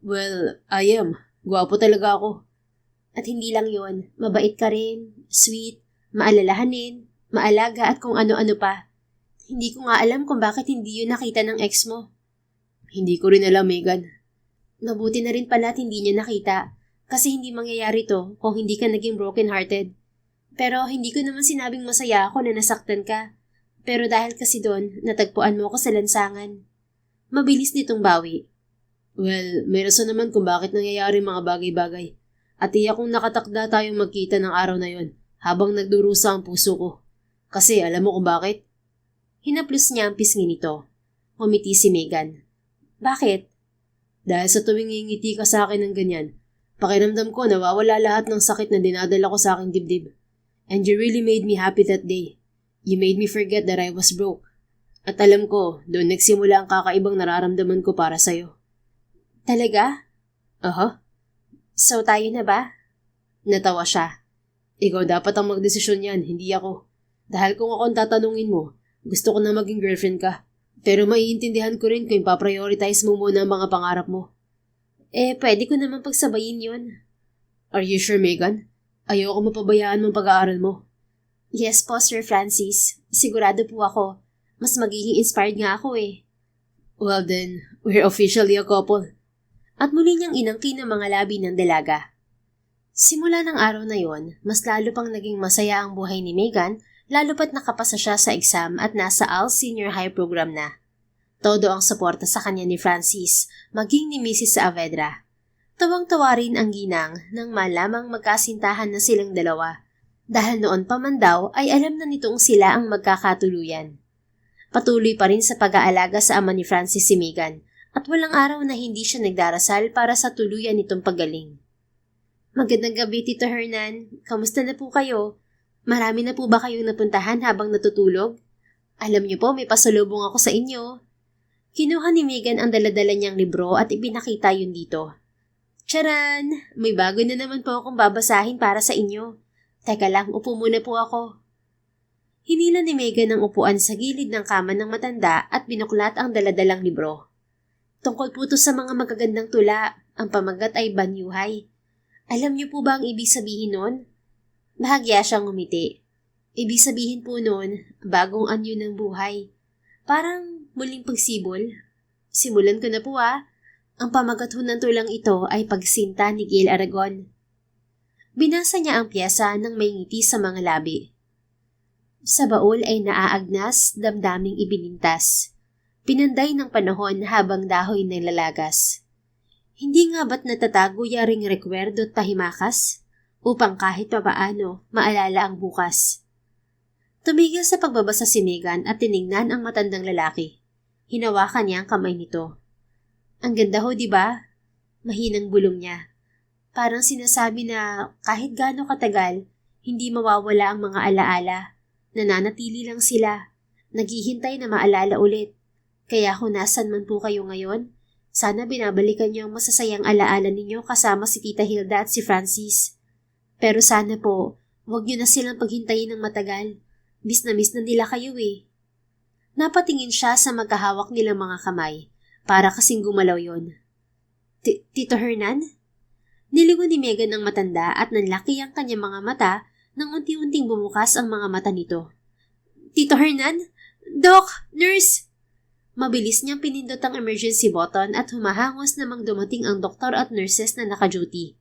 Well, I am. Gwapo talaga ako. At hindi lang yon, mabait ka rin, sweet, maalalahanin, maalaga at kung ano-ano pa. Hindi ko nga alam kung bakit hindi yun nakita ng ex mo. Hindi ko rin alam, Megan. Mabuti na rin pala at hindi niya nakita. Kasi hindi mangyayari to kung hindi ka naging broken-hearted. Pero hindi ko naman sinabing masaya ako na nasaktan ka. Pero dahil kasi doon, natagpuan mo ako sa lansangan. Mabilis nitong bawi. Well, may rason naman kung bakit nangyayari mga bagay-bagay. At iyak kong nakatakda tayong magkita ng araw na yon habang nagdurusa ang puso ko. Kasi alam mo kung bakit? Hinaplos niya ang pisngi nito. Humiti si Megan. Bakit? Dahil sa tuwing ngingiti ka sa akin ng ganyan, pakiramdam ko nawawala lahat ng sakit na dinadala ko sa aking dibdib. And you really made me happy that day. You made me forget that I was broke. At alam ko, doon nagsimula ang kakaibang nararamdaman ko para sa'yo. Talaga? Aha. So tayo na ba? Natawa siya. Ikaw dapat ang magdesisyon yan, hindi ako. Dahil kung ako ang tatanungin mo, gusto ko na maging girlfriend ka. Pero maiintindihan ko rin kung ipaprioritize mo muna ang mga pangarap mo. Pwede ko naman pagsabayin yun. Are you sure, Megan? Ayoko mapabayaan mong pag-aaral mo. Yes po, Sir Francis. Sigurado po ako. Mas magiging inspired nga ako eh. Well then, we're officially a couple. At muli niyang inangkin ang mga labi ng dalaga. Simula ng araw na yon, mas lalo pang naging masaya ang buhay ni Megan, lalo pat nakapasa siya sa exam at nasa ALS Senior High program na. Todo ang suporta sa kanya ni Francis, maging ni Mrs. Saavedra. Tawang-tawa rin ang ginang nang malamang magkasintahan na silang dalawa. Dahil noon pa man daw ay alam na nitong sila ang magkakatuluyan. Patuloy pa rin sa pag-aalaga sa ama ni Francis si Megan at walang araw na hindi siya nagdarasal para sa tuluyan nitong paggaling. Magandang gabi, Tito Hernan. Kamusta na po kayo? Marami na po ba kayong napuntahan habang natutulog? Alam niyo po, may pasalubong ako sa inyo. Kinuha ni Megan ang daladala niyang libro at ipinakita yun dito. Charan! May bago na naman po akong babasahin para sa inyo. Teka lang, upo muna po ako. Hinila ni Megan ang upuan sa gilid ng kama ng matanda at binuklat ang daladalang libro. Tungkol po to sa mga magagandang tula, ang pamagat ay Banyuhay. Alam niyo po ba ang ibig sabihin nun? Bahagya siyang ngumiti. Ibig sabihin po nun, bagong anyo ng buhay. Parang muling pagsibol. Simulan ko na po Ang pamagat ho ng tulang ito ay Pagsinta ni Gail Aragon. Binasa niya ang piyesa nang may ngiti sa mga labi. Sa baul ay naaagnas, damdaming ibinintas. Pinanday ng panahon habang dahoy nilalagas. Hindi nga ba't natatago yaring rekwerdo at tahimakas? Upang kahit papaano, maalala ang bukas. Tumigil sa pagbabasa si Megan at tiningnan ang matandang lalaki. Hinawakan niya ang kamay nito. Ang ganda ho, di ba? Mahinang bulong niya. Parang sinasabi na kahit gaano katagal, hindi mawawala ang mga alaala. Nananatili lang sila. Naghihintay na maalala ulit. Kaya kung nasan man po kayo ngayon, sana binabalikan niyo ang masasayang alaala ninyo kasama si Tita Hilda at si Francis. Pero sana po, huwag niyo na silang paghintayin ng matagal. Miss na nila kayo eh. Napatingin siya sa magkahawak nilang mga kamay, para kasing gumalaw yon. Tito Hernan? Nilingon ni Megan ang matanda at nanlaki ang kanyang mga mata nang unti-unting bumukas ang mga mata nito. Tito Hernan? Doc! Nurse! Mabilis niyang pinindot ang emergency button at humahangos namang dumating ang doktor at nurses na naka-duty,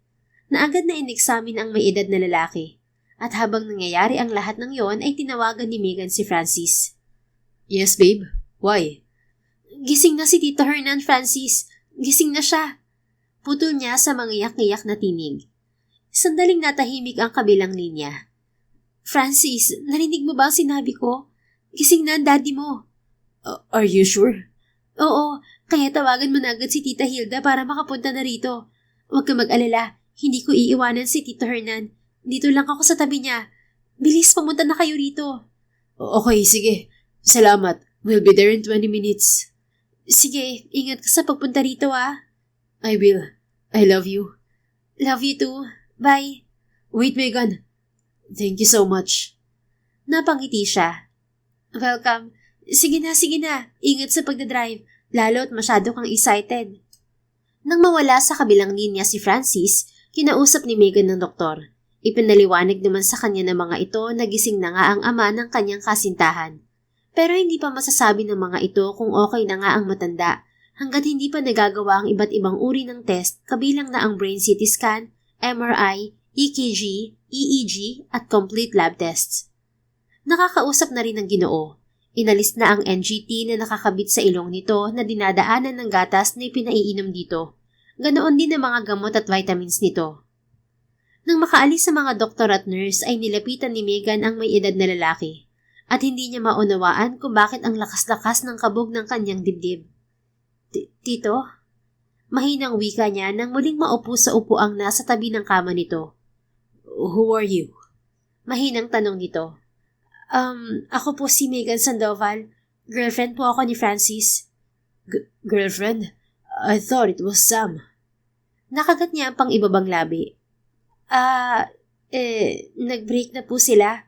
na agad na ineksamin ang may edad na lalaki. At habang nangyayari ang lahat ng yon ay tinawagan ni Megan si Francis. Yes, babe? Why? Gising na si Tito Hernan, Francis. Gising na siya. Putol niya sa mangiyak-ngiyak na tinig. Sandaling natahimik ang kabilang linya. Francis, narinig mo ba ang sinabi ko? Gising na ang daddy mo. Are you sure? Oo, kaya tawagan mo na agad si Tita Hilda para makapunta na rito. Huwag ka mag-alala, hindi ko iiwanan si Tito Hernan. Dito lang ako sa tabi niya. Bilis, pumunta na kayo rito. Okay, sige. Salamat. We'll be there in 20 minutes. Sige, ingat ka sa pagpunta rito I will. I love you. Love you too. Bye. Wait, Megan. Thank you so much. Napangiti siya. Welcome. Sige na. Ingat sa pagdadrive. Lalo't masyado kang excited. Nang mawala sa kabilang linya si Francis, kinausap ni Megan ng doktor. Ipinaliwanag naman sa kanya ng mga ito na gising na nga ang ama ng kanyang kasintahan. Pero hindi pa masasabi ng mga ito kung okay na nga ang matanda hanggat hindi pa nagagawa ang iba't ibang uri ng test kabilang na ang brain CT scan, MRI, EKG, EEG at complete lab tests. Nakakausap na rin ng Ginoo. Inalis na ang NGT na nakakabit sa ilong nito na dinadaanan ng gatas na ipinaiinom dito. Ganoon din ang mga gamot at vitamins nito. Nang makaalis sa mga doktor at nurse ay nilapitan ni Megan ang may edad na lalaki at hindi niya maunawaan kung bakit ang lakas-lakas ng kabog ng kanyang dibdib. Tito? Mahinang wika niya nang muling maupo sa upuang nasa tabi ng kama nito. Who are you? Mahinang tanong nito. Ako po si Megan Sandoval. Girlfriend po ako ni Francis. Girlfriend? I thought it was Sam. Nakagat niya ang pang-ibabang labi. Nag-break na po sila.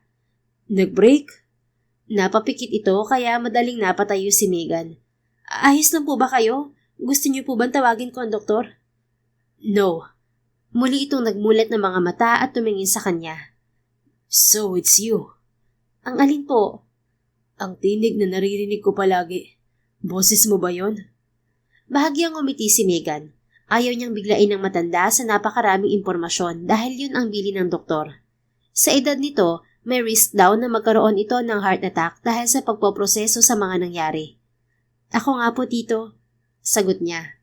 Nag-break? Napapikit ito kaya madaling napatayo si Megan. Ayos lang po ba kayo? Gusto niyo po bang tawagin ko ang doktor? No. Muli itong nagmulat ng mga mata at tumingin sa kanya. So it's you. Ang alin po? Ang tinig na naririnig ko palagi. Boses mo ba yon? Bahagyang umiti si Megan. Ayaw niyang biglain ng matanda sa napakaraming impormasyon dahil yun ang bili ng doktor. Sa edad nito, may risk daw na magkaroon ito ng heart attack dahil sa pagpoproseso sa mga nangyari. Ako nga po, Tito. Sagot niya.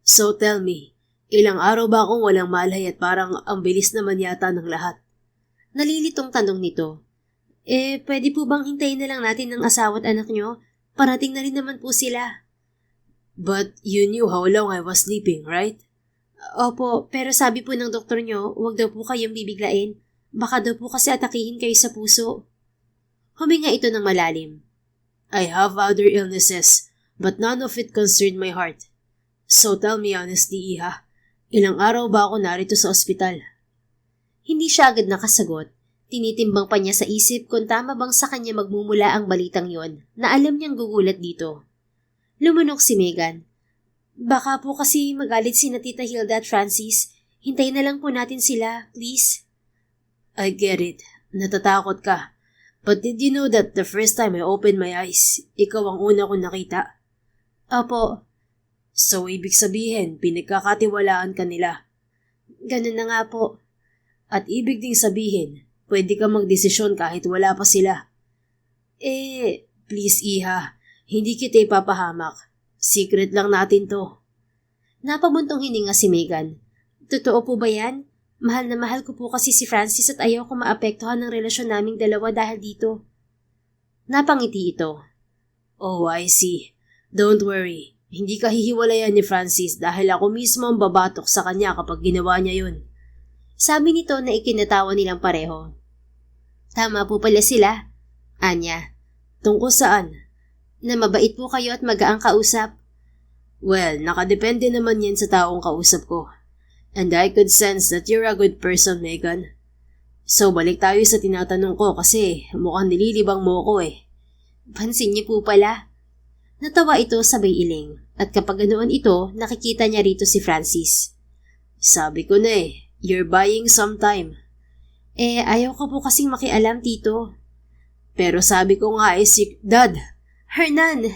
So tell me, ilang araw ba akong walang malay at parang ang bilis naman yata ng lahat? Nalilitong tanong nito. Pwede po bang hintayin na lang natin ng asawa at anak niyo? Parating na rin naman po sila. But you knew how long I was sleeping, right? Opo, pero sabi po ng doktor niyo, huwag daw po kayong bibiglain. Baka daw po kasi atakihin kayo sa puso. Huminga ito ng malalim. I have other illnesses, but none of it concerned my heart. So tell me honestly, Iha, ilang araw ba ako narito sa ospital? Hindi siya agad nakasagot. Tinitimbang pa niya sa isip kung tama bang sa kanya magmumula ang balitang yon na alam niyang gugulat dito. Lumunok si Megan. Baka po kasi magalit si Tita Hilda at Francis. Hintayin na lang po natin sila, please. I get it. Natatakot ka. But did you know that the first time I opened my eyes, ikaw ang una kong nakita? Opo. So ibig sabihin, pinagkakatiwalaan ka nila. Ganun na nga po. At ibig ding sabihin, pwede ka magdesisyon kahit wala pa sila. Please Iha, hindi kita ipapahamak. Secret lang natin to. Napabuntong hininga si Megan. Totoo po ba yan? Mahal na mahal ko po kasi si Francis at ayaw ko maapektuhan ng relasyon naming dalawa dahil dito. Napangiti ito. Oh, I see. Don't worry. Hindi ka hihiwalayan ni Francis dahil ako mismo ang babatok sa kanya kapag ginawa niya yun. Sabi nito na ikinatawa nilang pareho. Tama po pala sila. Anya. Tungkol saan? Na mabait po kayo at magaang kausap. Well, nakadepende naman yan sa taong kausap ko. And I could sense that you're a good person, Megan. So, balik tayo sa tinatanong ko kasi mukhang nililibang mo ko eh. Pansin niyo po pala. Natawa ito sabay iling at kapag ganoon ito, nakikita niya rito si Francis. Sabi ko na eh, you're buying some time. Ayaw ko po kasing makialam, tito. Pero sabi ko nga Dad! Hernan!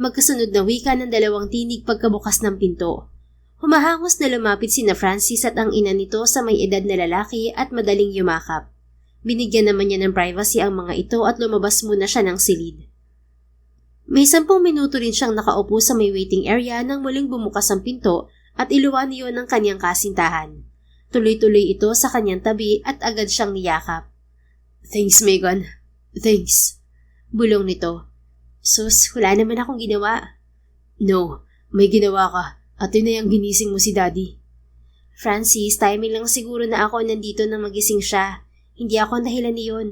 Magkasunod na wika ng dalawang tinig pagkabukas ng pinto. Humahangos na lumapit sina Francis at ang ina nito sa may edad na lalaki at madaling yumakap. Binigyan naman niya ng privacy ang mga ito at lumabas muna siya ng silid. May 10 minuto rin siyang nakaupo sa may waiting area nang muling bumukas ang pinto at iluwan niyon ng kanyang kasintahan. Tuloy-tuloy ito sa kanyang tabi at agad siyang niyakap. Thanks, Megan. Thanks. Bulong nito. Sus, wala naman akong ginawa. No, may ginawa ka at yun na yung ginising mo si Daddy. Francis, timing lang siguro na ako nandito nang magising siya. Hindi ako dahilan niyon.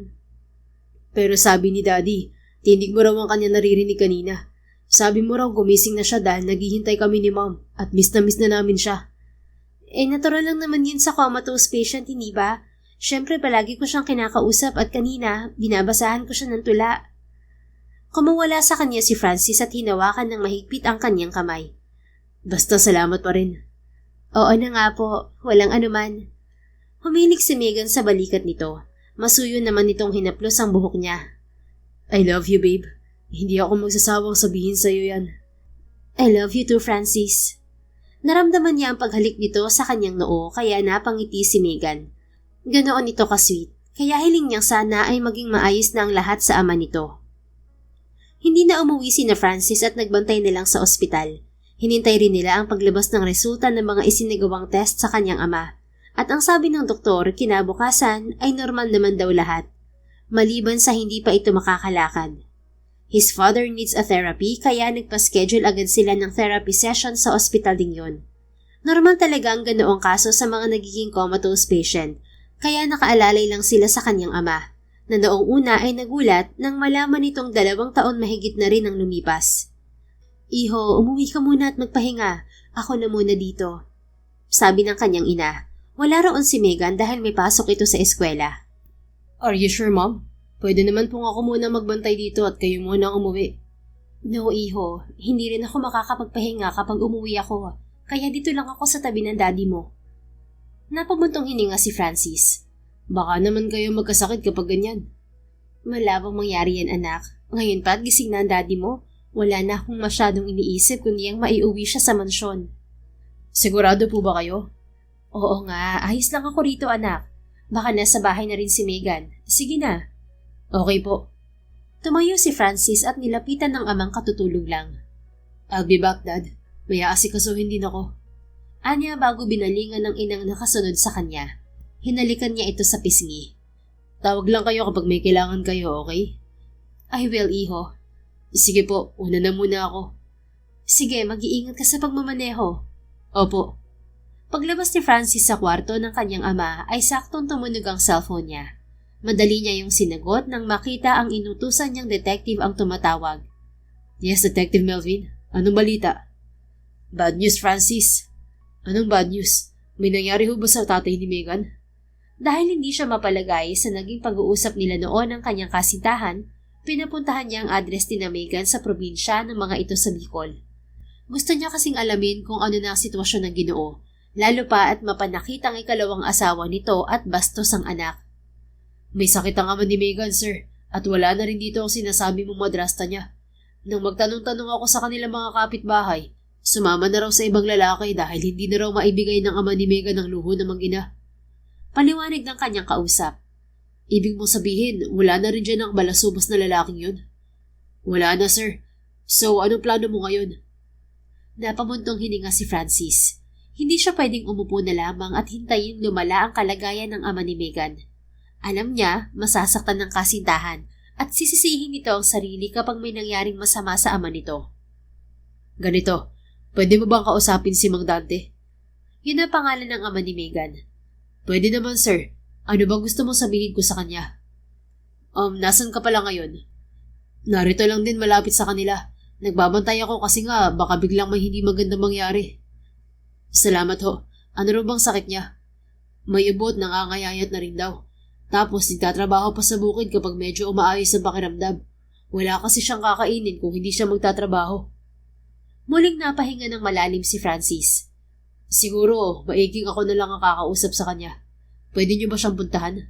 Pero sabi ni Daddy, tinig mo raw ang kanya naririnig kanina. Sabi mo raw gumising na siya dahil naghihintay kami ni Mom at miss na namin siya. Natural lang naman yun sa comatose patient, hindi ba? Siyempre palagi ko siyang kinakausap at kanina, binabasahan ko siya ng tula. Kumawala sa kanya si Francis at hinawakan ng mahigpit ang kanyang kamay. Basta salamat pa rin. Oo na nga po, walang anuman. Humilig si Megan sa balikat nito. Masuyo naman nitong hinaplos ang buhok niya. I love you, babe. Hindi ako magsasawang sabihin sa'yo yan. I love you too, Francis. Naramdaman niya ang paghalik nito sa kanyang noo kaya napangiti si Megan. Ganoon ito ka-sweet, kaya hiling niyang sana ay maging maayos na ang lahat sa ama nito. Hindi na umuwi si na Francis at nagbantay na lang sa ospital. Hinintay rin nila ang paglabas ng resulta ng mga isinagawang test sa kanyang ama. At ang sabi ng doktor, kinabukasan ay normal naman daw lahat. Maliban sa hindi pa ito makakalakad. His father needs a therapy kaya nagpa-schedule agad sila ng therapy session sa ospital ding yon. Normal talaga ang ganoong kaso sa mga nagiging comatose patient, kaya nakaalalay lang sila sa kanyang ama, na noong una ay nagulat nang malaman nitong 2 taon mahigit na rin ang lumipas. Iho, umuwi ka muna at magpahinga. Ako na muna dito. Sabi ng kanyang ina. Wala roon si Megan dahil may pasok ito sa eskwela. Are you sure, Mom? Pwede naman pong ako muna magbantay dito at kayo muna ang umuwi. No, Iho. Hindi rin ako makakapagpahinga kapag umuwi ako. Kaya dito lang ako sa tabi ng daddy mo. Napabuntong hininga si Francis. Baka naman kayo magkasakit kapag ganyan. Malabang mangyari yan, anak. Ngayon pa at gising na ang daddy mo. Wala na akong masyadong iniisip kundi ang maiuwi siya sa mansyon. Sigurado po ba kayo? Oo nga, ayos lang ako rito, anak. Baka nasa bahay na rin si Megan. Sige na. Okay po. Tumayo si Francis at nilapitan ng amang katutulog lang. I'll be back, Dad. May aasikasuhin din ako. Anya bago binalingan ng inang nakasunod sa kanya. Hinalikan niya ito sa pisngi. Tawag lang kayo kapag may kailangan kayo, okay? I will, Iho. Sige po, una na muna ako. Sige, mag-iingat ka sa pagmamaneho. Opo. Paglabas ni Francis sa kwarto ng kanyang ama ay saktong tumunog ang cellphone niya. Madali niya yung sinagot nang makita ang inutusan niyang detective ang tumatawag. Yes, Detective Melvin. Anong balita? Bad news, Francis. Anong bad news? May nangyari ho ba sa tatay ni Megan? Dahil hindi siya mapalagay sa naging pag-uusap nila noon ng kanyang kasintahan, pinapuntahan niya ang address ni na Megan sa probinsya ng mga ito sa Bicol. Gusto niya kasing alamin kung ano na ang sitwasyon ng Ginoo, lalo pa at mapanakit ang ikalawang asawa nito at bastos ang anak. May sakit ang ama ni Megan, sir, at wala na rin dito ang sinasabi mong madrasta niya. Nang magtanong-tanong ako sa kanilang mga kapitbahay, sumama na raw sa ibang lalaki dahil hindi na raw maibigay ng ama ni Megan ang luho ng mag-ina. Paliwanag ng kanyang kausap. Ibig mong sabihin, wala na rin dyan ang balasubos na lalaking yun? Wala na, sir. So, anong plano mo ngayon? Napamuntong hininga si Francis. Hindi siya pwedeng umupo na lamang at hintayin lumala ang kalagayan ng ama ni Megan. Alam niya, masasaktan ng kasintahan at sisisihin nito ang sarili kapag may nangyaring masama sa ama nito. Ganito, pwede mo bang kausapin si Mang Dante? Yun ang pangalan ng ama ni Megan. Pwede naman, sir. Ano bang gusto mong sabihin ko sa kanya? Nasan ka pala ngayon? Narito lang din malapit sa kanila. Nagbabantay ako kasi nga baka biglang may hindi magandang mangyari. Salamat ho. Ano rin bang sakit niya? May ubot, nangangayayat na rin daw. Tapos nagtatrabaho pa sa bukid kapag medyo umaayos ang pakiramdam. Wala kasi siyang kakainin kung hindi siya magtatrabaho. Muling napahinga ng malalim si Francis. Siguro, maiging ako na lang ang kakausap sa kanya. Pwede niyo ba siyang puntahan?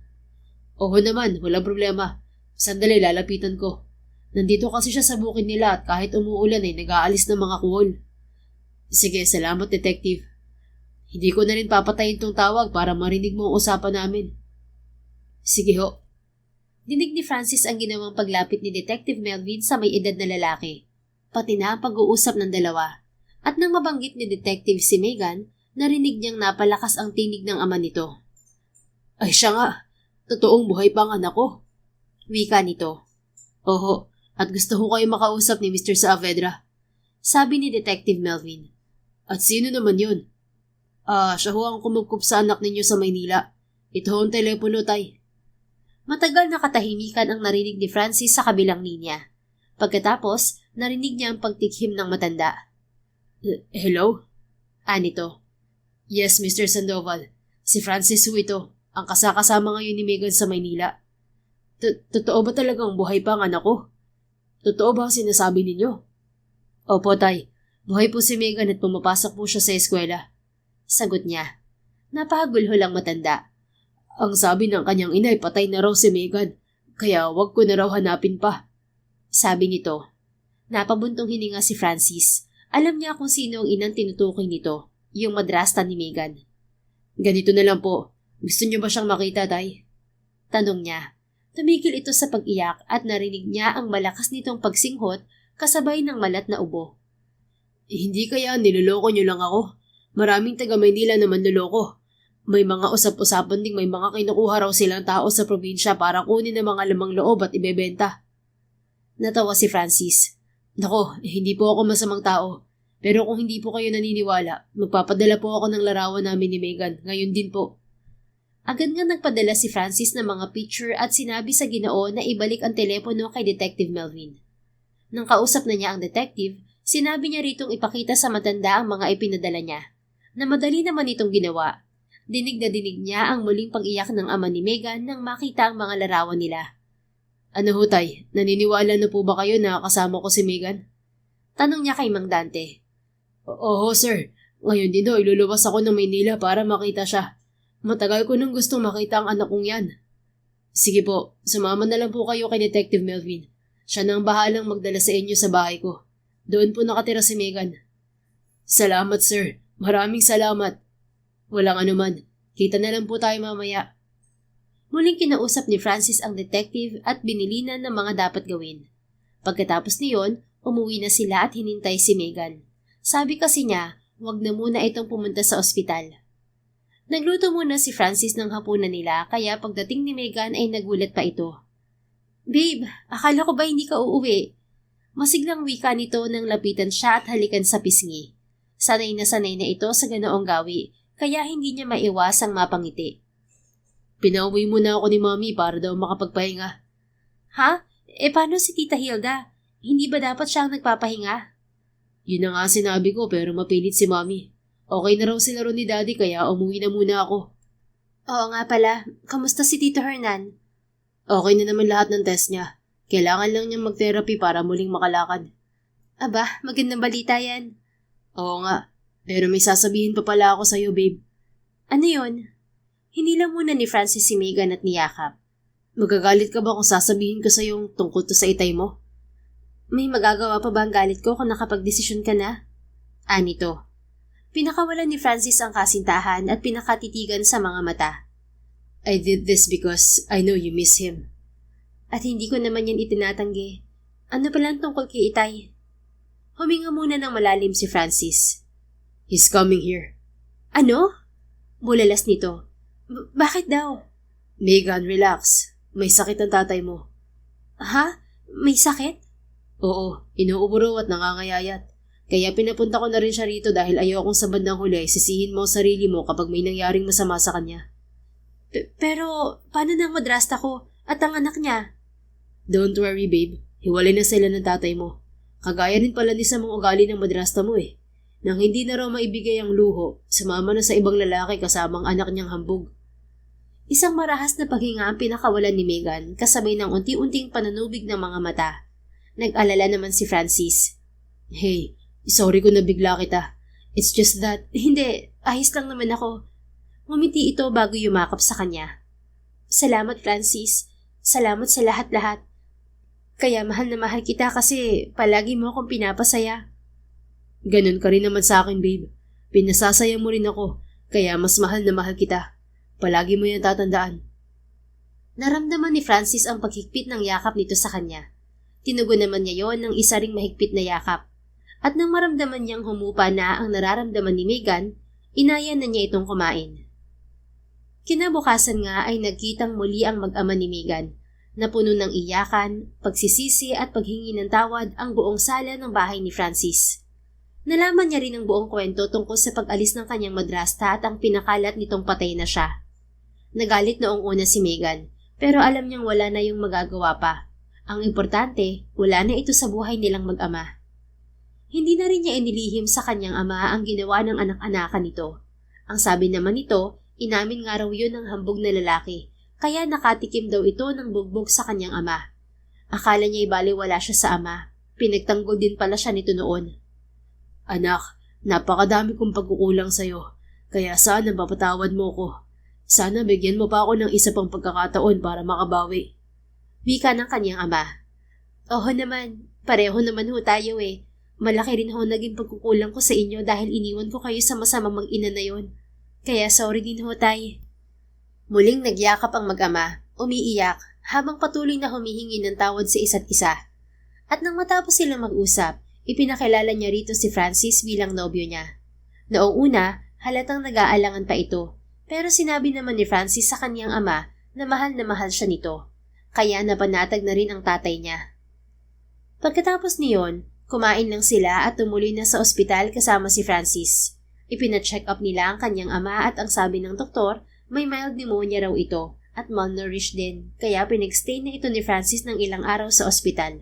Oo naman, walang problema. Sandali, lalapitan ko. Nandito kasi siya sa bukid nila at kahit umuulan ay nag-aalis ng mga kuhol. Sige, salamat detective. Hindi ko na rin papatayin tong tawag para marinig mo ang usapan namin. Sige ho. Dinig ni Francis ang ginawang paglapit ni Detective Melvin sa may edad na lalaki, pati na ang pag-uusap ng dalawa. At nang mabanggit ni Detective si Megan, narinig niyang napalakas ang tinig ng ama nito. Ay siya nga, totoong buhay pa ang anak ko. Wika nito. Oho, at gusto ko kayo makausap ni Mr. Saavedra. Sabi ni Detective Melvin. At sino naman yun? Siya ho ang kumupkup sa anak ninyo sa Maynila. Ito ho ang telepono, tay. Matagal na katahimikan ang narinig ni Francis sa kabilang linya. Pagkatapos, narinig niya ang pagtikhim ng matanda. Hello? Anito. Yes, Mr. Sandoval. Si Francis ho ito, ang kasama ngayon ni Megan sa Maynila. Totoo ba talagang buhay pa ang anak ko? Totoo ba ang sinasabi ninyo? Opo, tay. Buhay po si Megan at pumapasok po siya sa eskwela. Sagot niya. Napahagulho lang matanda. Ang sabi ng kanyang ina ay patay na raw si Megan, kaya wag ko na raw hanapin pa. Sabi nito. Napabuntong hininga si Francis. Alam niya kung sino ang inang tinutukoy nito, yung madrasta ni Megan. Ganito na lang po. Gusto niyo ba siyang makita, tay? Tanong niya. Tumigil ito sa pag-iyak at narinig niya ang malakas nitong pagsinghot kasabay ng malat na ubo. Hindi kaya niloloko niyo lang ako? Maraming taga Maynila na manloloko. May mga usap-usapan ding may mga kinukuha raw silang tao sa probinsya para kunin ang mga lamang loob at ibebenta. Natawa si Francis. Nako, hindi po ako masamang tao. Pero kung hindi po kayo naniniwala, magpapadala po ako ng larawan namin ni Megan. Ngayon din po. Agad nga nagpadala si Francis ng mga picture at sinabi sa Ginoo na ibalik ang telepono kay Detective Melvin. Nang kausap na niya ang detective, sinabi niya ritong ipakita sa matanda ang mga ipinadala niya. Na madali naman itong ginawa. Dinig na dinig niya ang muling pag-iyak ng ama ni Megan nang makita ang mga larawan nila. Ano ho, tay? Naniniwala na po ba kayo na kasama ko si Megan? Tanong niya kay Mang Dante. Oo, sir. Ngayon din ho, iluluwas ako ng Maynila para makita siya. Matagal ko nang gustong makita ang anak kong yan. Sige po, sumama na lang po kayo kay Detective Melvin. Siya na ang bahalang magdala sa inyo sa bahay ko. Doon po nakatira si Megan. Salamat, sir. Maraming salamat. Walang anuman. Kita na lang po tayo mamaya. Muling kinausap ni Francis ang detective at binilinan ng mga dapat gawin. Pagkatapos niyon, umuwi na sila at hinintay si Megan. Sabi kasi niya, wag na muna itong pumunta sa ospital. Nagluto muna si Francis ng hapunan nila kaya pagdating ni Megan ay nagulat pa ito. Babe, akala ko ba hindi ka uuwi? Masiglang wika nito nang lapitan siya at halikan sa pisngi. Sanay na ito sa ganoong gawi, kaya hindi niya maiwasang mapangiti. Pinauwi muna ako ni Mami para daw makapagpahinga. Ha? Paano si Tita Hilda? Hindi ba dapat siyang nagpapahinga? Yun na nga sinabi ko pero mapilit si Mami. Okay na raw sila ron ni Daddy kaya umuwi na muna ako. Oo nga pala. Kamusta si Tito Hernan? Okay na naman lahat ng test niya. Kailangan lang niyang mag-therapy para muling makalakad. Aba, magandang balita yan. Oo nga. Pero may sasabihin pa pala ako sa'yo, babe. Ano yun? Hinila muna ni Francis si Megan at niyakap. Magagalit ka ba kung sasabihin ko sa'yo tungkol to sa itay mo? May magagawa pa ba ang galit ko kung nakapag-desisyon ka na? Anito. Pinakawalan ni Francis ang kasintahan at pinakatitigan sa mga mata. I did this because I know you miss him. At hindi ko naman yan itinatanggi. Ano palang tungkol kay Itay? Huminga muna ng malalim si Francis. He's coming here. Ano? Bulalas nito. Bakit daw? Megan, relax. May sakit ang tatay mo. Ha? May sakit? Oo, inuuburo at nangangayayat. Kaya pinapunta ko na rin siya rito dahil ayokong sa bandang huli sisihin mo ang sarili mo kapag may nangyaring masama sa kanya. Pero, paano na ang madrasta ko at ang anak niya? Don't worry, babe. Hiwalay na sila ng tatay mo. Kagaya rin pala ni sa mga ugali ng madrasta mo eh. Nang hindi na raw maibigay ang luho, sumama na sa ibang lalaki kasamang anak niyang hambog. Isang marahas na paghinga ang pinakawalan ni Megan kasabay ng unti-unting pananubig ng mga mata. Nag-alala naman si Francis. Hey, sorry kung nabigla kita. It's just that... Hindi, ayos lang naman ako. Ngumiti ito bago yumakap sa kanya. Salamat, Francis. Salamat sa lahat-lahat. Kaya mahal na mahal kita kasi palagi mo akong pinapasaya. Ganun ka rin naman sa akin, babe. Pinasasaya mo rin ako, kaya mas mahal na mahal kita. Palagi mo yan tatandaan. Naramdaman ni Francis ang paghigpit ng yakap nito sa kanya. Tinugon naman niya yon ng isa ring mahigpit na yakap. At nang maramdaman niyang humupa na ang nararamdaman ni Megan, inaya na niya itong kumain. Kinabukasan nga ay nagkitang muli ang mag-ama ni Megan, na puno ng iyakan, pagsisisi at paghingi ng tawad ang buong sala ng bahay ni Francis. Nalaman niya rin ang buong kwento tungkol sa pag-alis ng kanyang madrasta at ang pinakalat nitong patay na siya. Nagalit noong una si Megan, pero alam niyang wala na yung magagawa pa. Ang importante, wala na ito sa buhay nilang mag-ama. Hindi na rin niya inilihim sa kanyang ama ang ginawa ng anak-anakan nito. Ang sabi naman nito, inamin nga raw yun ng hambog na lalaki, kaya nakatikim daw ito ng bugbog sa kanyang ama. Akala niya ibaliwala siya sa ama. Pinagtanggol din pala siya nito noon. Anak, napakadami kong pagkukulang sa'yo, kaya sana mapatawad mo ko. Sana bigyan mo pa ako ng isa pang pagkakataon para makabawi. Wika ng kanyang ama. Oo naman, pareho naman ho tayo eh. Malaki rin ho naging pagkukulang ko sa inyo dahil iniwan ko kayo sa masamang mag-ina na yon. Kaya sorry din ho tay. Muling nagyakap ang mag-ama, umiiyak, habang patuloy na humihingi ng tawad sa isa't isa. At nang matapos silang mag-usap, ipinakilala niya rito si Francis bilang nobyo niya. Noong una, halatang nag-aalangan pa ito, pero sinabi naman ni Francis sa kanyang ama na mahal siya nito, kaya napanatag na rin ang tatay niya. Pagkatapos niyon, kumain lang sila at tumuloy na sa ospital kasama si Francis. Ipina-check up nila ang kanyang ama at ang sabi ng doktor, may mild pneumonia raw ito at malnourished din, kaya pinag-stay na ito ni Francis ng ilang araw sa ospital.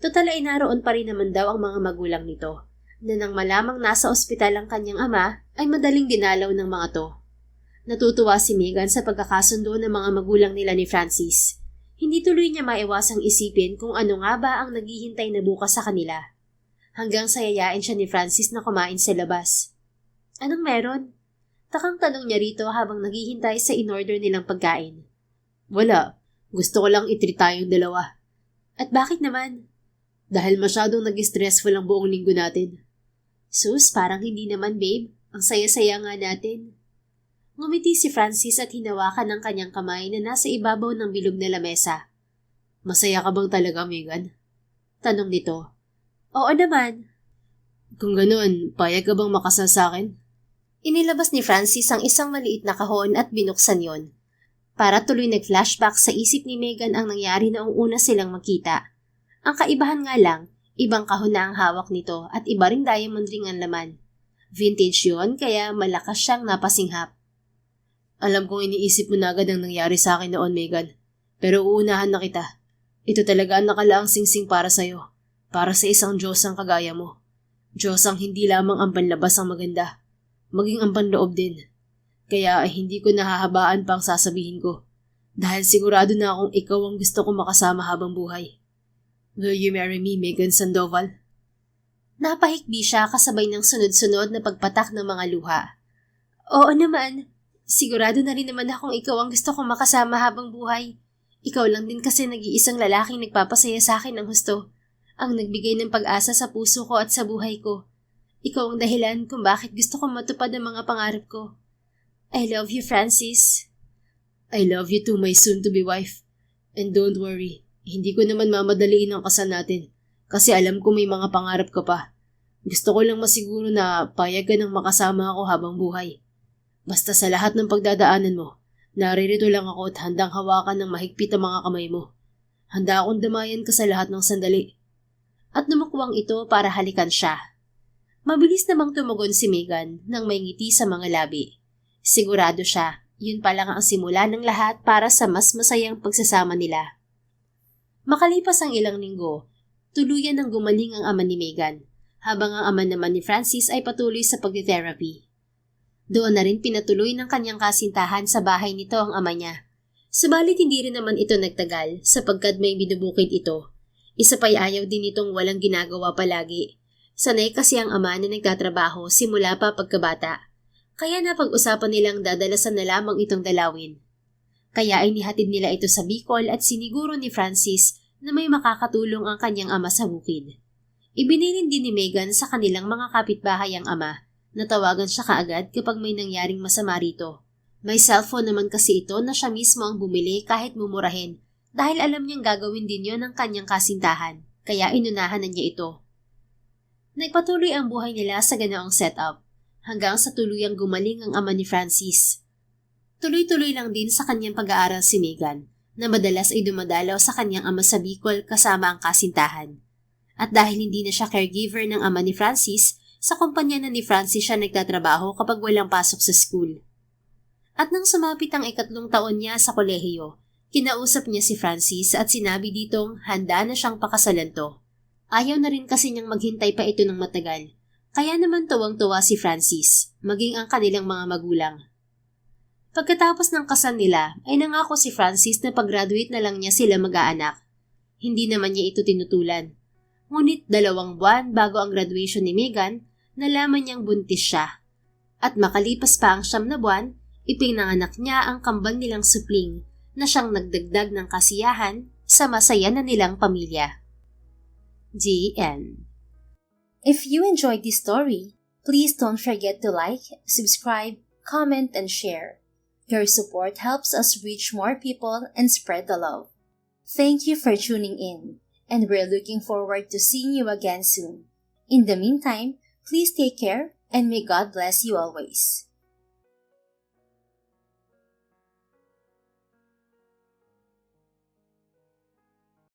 Total ay naroon pa rin naman daw ang mga magulang nito, na nang malamang nasa ospital ang kanyang ama, ay madaling dinalaw ng mga to. Natutuwa si Megan sa pagkakasundo ng mga magulang nila ni Francis. Hindi tuloy niya maiwasang isipin kung ano nga ba ang naghihintay na bukas sa kanila. Hanggang sayayain siya ni Francis na kumain sa labas. Anong meron? Takang tanong niya rito habang naghihintay sa in-order nilang pagkain. Wala. Gusto ko lang i-treat tayong dalawa. At bakit naman? Dahil masyadong nag-stressful ang buong linggo natin. Sus, parang hindi naman babe. Ang saya-saya nga natin. Ngumiti si Francis at hinawakan ng kanyang kamay na nasa ibabaw ng bilog na lamesa. Masaya ka bang talaga, Megan? Tanong nito. Oo naman. Kung ganun, payag ka bang makasal sa akin? Inilabas ni Francis ang isang maliit na kahon at binuksan yon. Para tuloy nag-flashback sa isip ni Megan ang nangyari noong una silang magkita. Ang kaibahan nga lang, ibang kahon na ang hawak nito at iba ring diamond ring ang laman. Vintage yon kaya malakas siyang napasinghap. Alam kong iniisip mo na agad ang nangyari sa akin noon, Megan. Pero uunahan na kita. Ito talaga ang nakalaang singsing para sa'yo. Para sa isang Diyos ang kagaya mo. Diyos ang hindi lamang ang panlabas ang maganda. Maging ang panloob din. Kaya ay hindi ko nahahabaan pa ang sasabihin ko. Dahil sigurado na akong ikaw ang gusto kong makasama habang buhay. Will you marry me, Megan Sandoval? Napahikbi siya kasabay ng sunod-sunod na pagpatak ng mga luha. Oo naman. Sigurado na rin naman akong ikaw ang gusto kong makasama habang buhay. Ikaw lang din kasi nag-iisang lalaking nagpapasaya sa akin ng husto. Ang nagbigay ng pag-asa sa puso ko at sa buhay ko. Ikaw ang dahilan kung bakit gusto kong matupad ang mga pangarap ko. I love you, Francis. I love you too, my soon-to-be wife. And don't worry, hindi ko naman mamadaliin ang kasal natin. Kasi alam ko may mga pangarap ka pa. Gusto ko lang masiguro na payag ka ng makasama ako habang buhay. Basta sa lahat ng pagdadaanan mo, naririto lang ako at handang hawakan ng mahigpit ang mga kamay mo. Handa akong damayan ka sa lahat ng sandali. At numukwang ito para halikan siya. Mabilis namang tumugon si Megan nang may ngiti sa mga labi. Sigurado siya, yun pa lang ang simula ng lahat para sa mas masayang pagsasama nila. Makalipas ang ilang linggo, tuluyan ng gumaling ang ama ni Megan, habang ang ama naman ni Francis ay patuloy sa pagtitherapy. Doon na rin pinatuloy ng kanyang kasintahan sa bahay nito ang ama niya. Subalit hindi rin naman ito nagtagal sapagkat may binubukid ito. Isa pa'y ayaw din itong walang ginagawa palagi. Sanay kasi ang ama na nagtatrabaho simula pa pagkabata. Kaya napag-usapan nilang dadalasan na lamang itong dalawin. Kaya inihatid nila ito sa Bicol at siniguro ni Francis na may makakatulong ang kanyang ama sa bukid. Ibinilin din ni Megan sa kanilang mga kapitbahay ang ama na tawagan siya kaagad kapag may nangyaring masama rito. May cellphone naman kasi ito na siya mismo ang bumili kahit mumurahin dahil alam niyang gagawin din yon ng kanyang kasintahan, kaya inunahan na niya ito. Nagpatuloy ang buhay nila sa ganoong setup hanggang sa tuluyang gumaling ang ama ni Francis. Tuloy-tuloy lang din sa kanyang pag-aaral si Megan na madalas ay dumadalaw sa kanyang ama sa Bicol kasama ang kasintahan. At dahil hindi na siya caregiver ng ama ni Francis, sa kumpanya na ni Francis siya nagtatrabaho kapag walang pasok sa school. At nang sumapit ang 3 taon niya sa kolehiyo, kinausap niya si Francis at sinabi ditong handa na siyang pakasalan to. Ayaw na rin kasi niyang maghintay pa ito ng matagal, kaya naman tuwang-tuwa si Francis, maging ang kanilang mga magulang. Pagkatapos ng kasal nila, ay nangako si Francis na pag-graduate na lang niya sila mag-aanak. Hindi naman niya ito tinutulan. Ngunit 2 buwan bago ang graduation ni Megan, nalaman niyang buntis siya. At makalipas pa ang 9 na buwan, ipinanganak niya ang kambal nilang supling na siyang nagdagdag ng kasiyahan sa masaya na nilang pamilya. The end. If you enjoyed this story, please don't forget to like, subscribe, comment, and share. Your support helps us reach more people and spread the love. Thank you for tuning in, and we're looking forward to seeing you again soon. In the meantime, please take care and may God bless you always.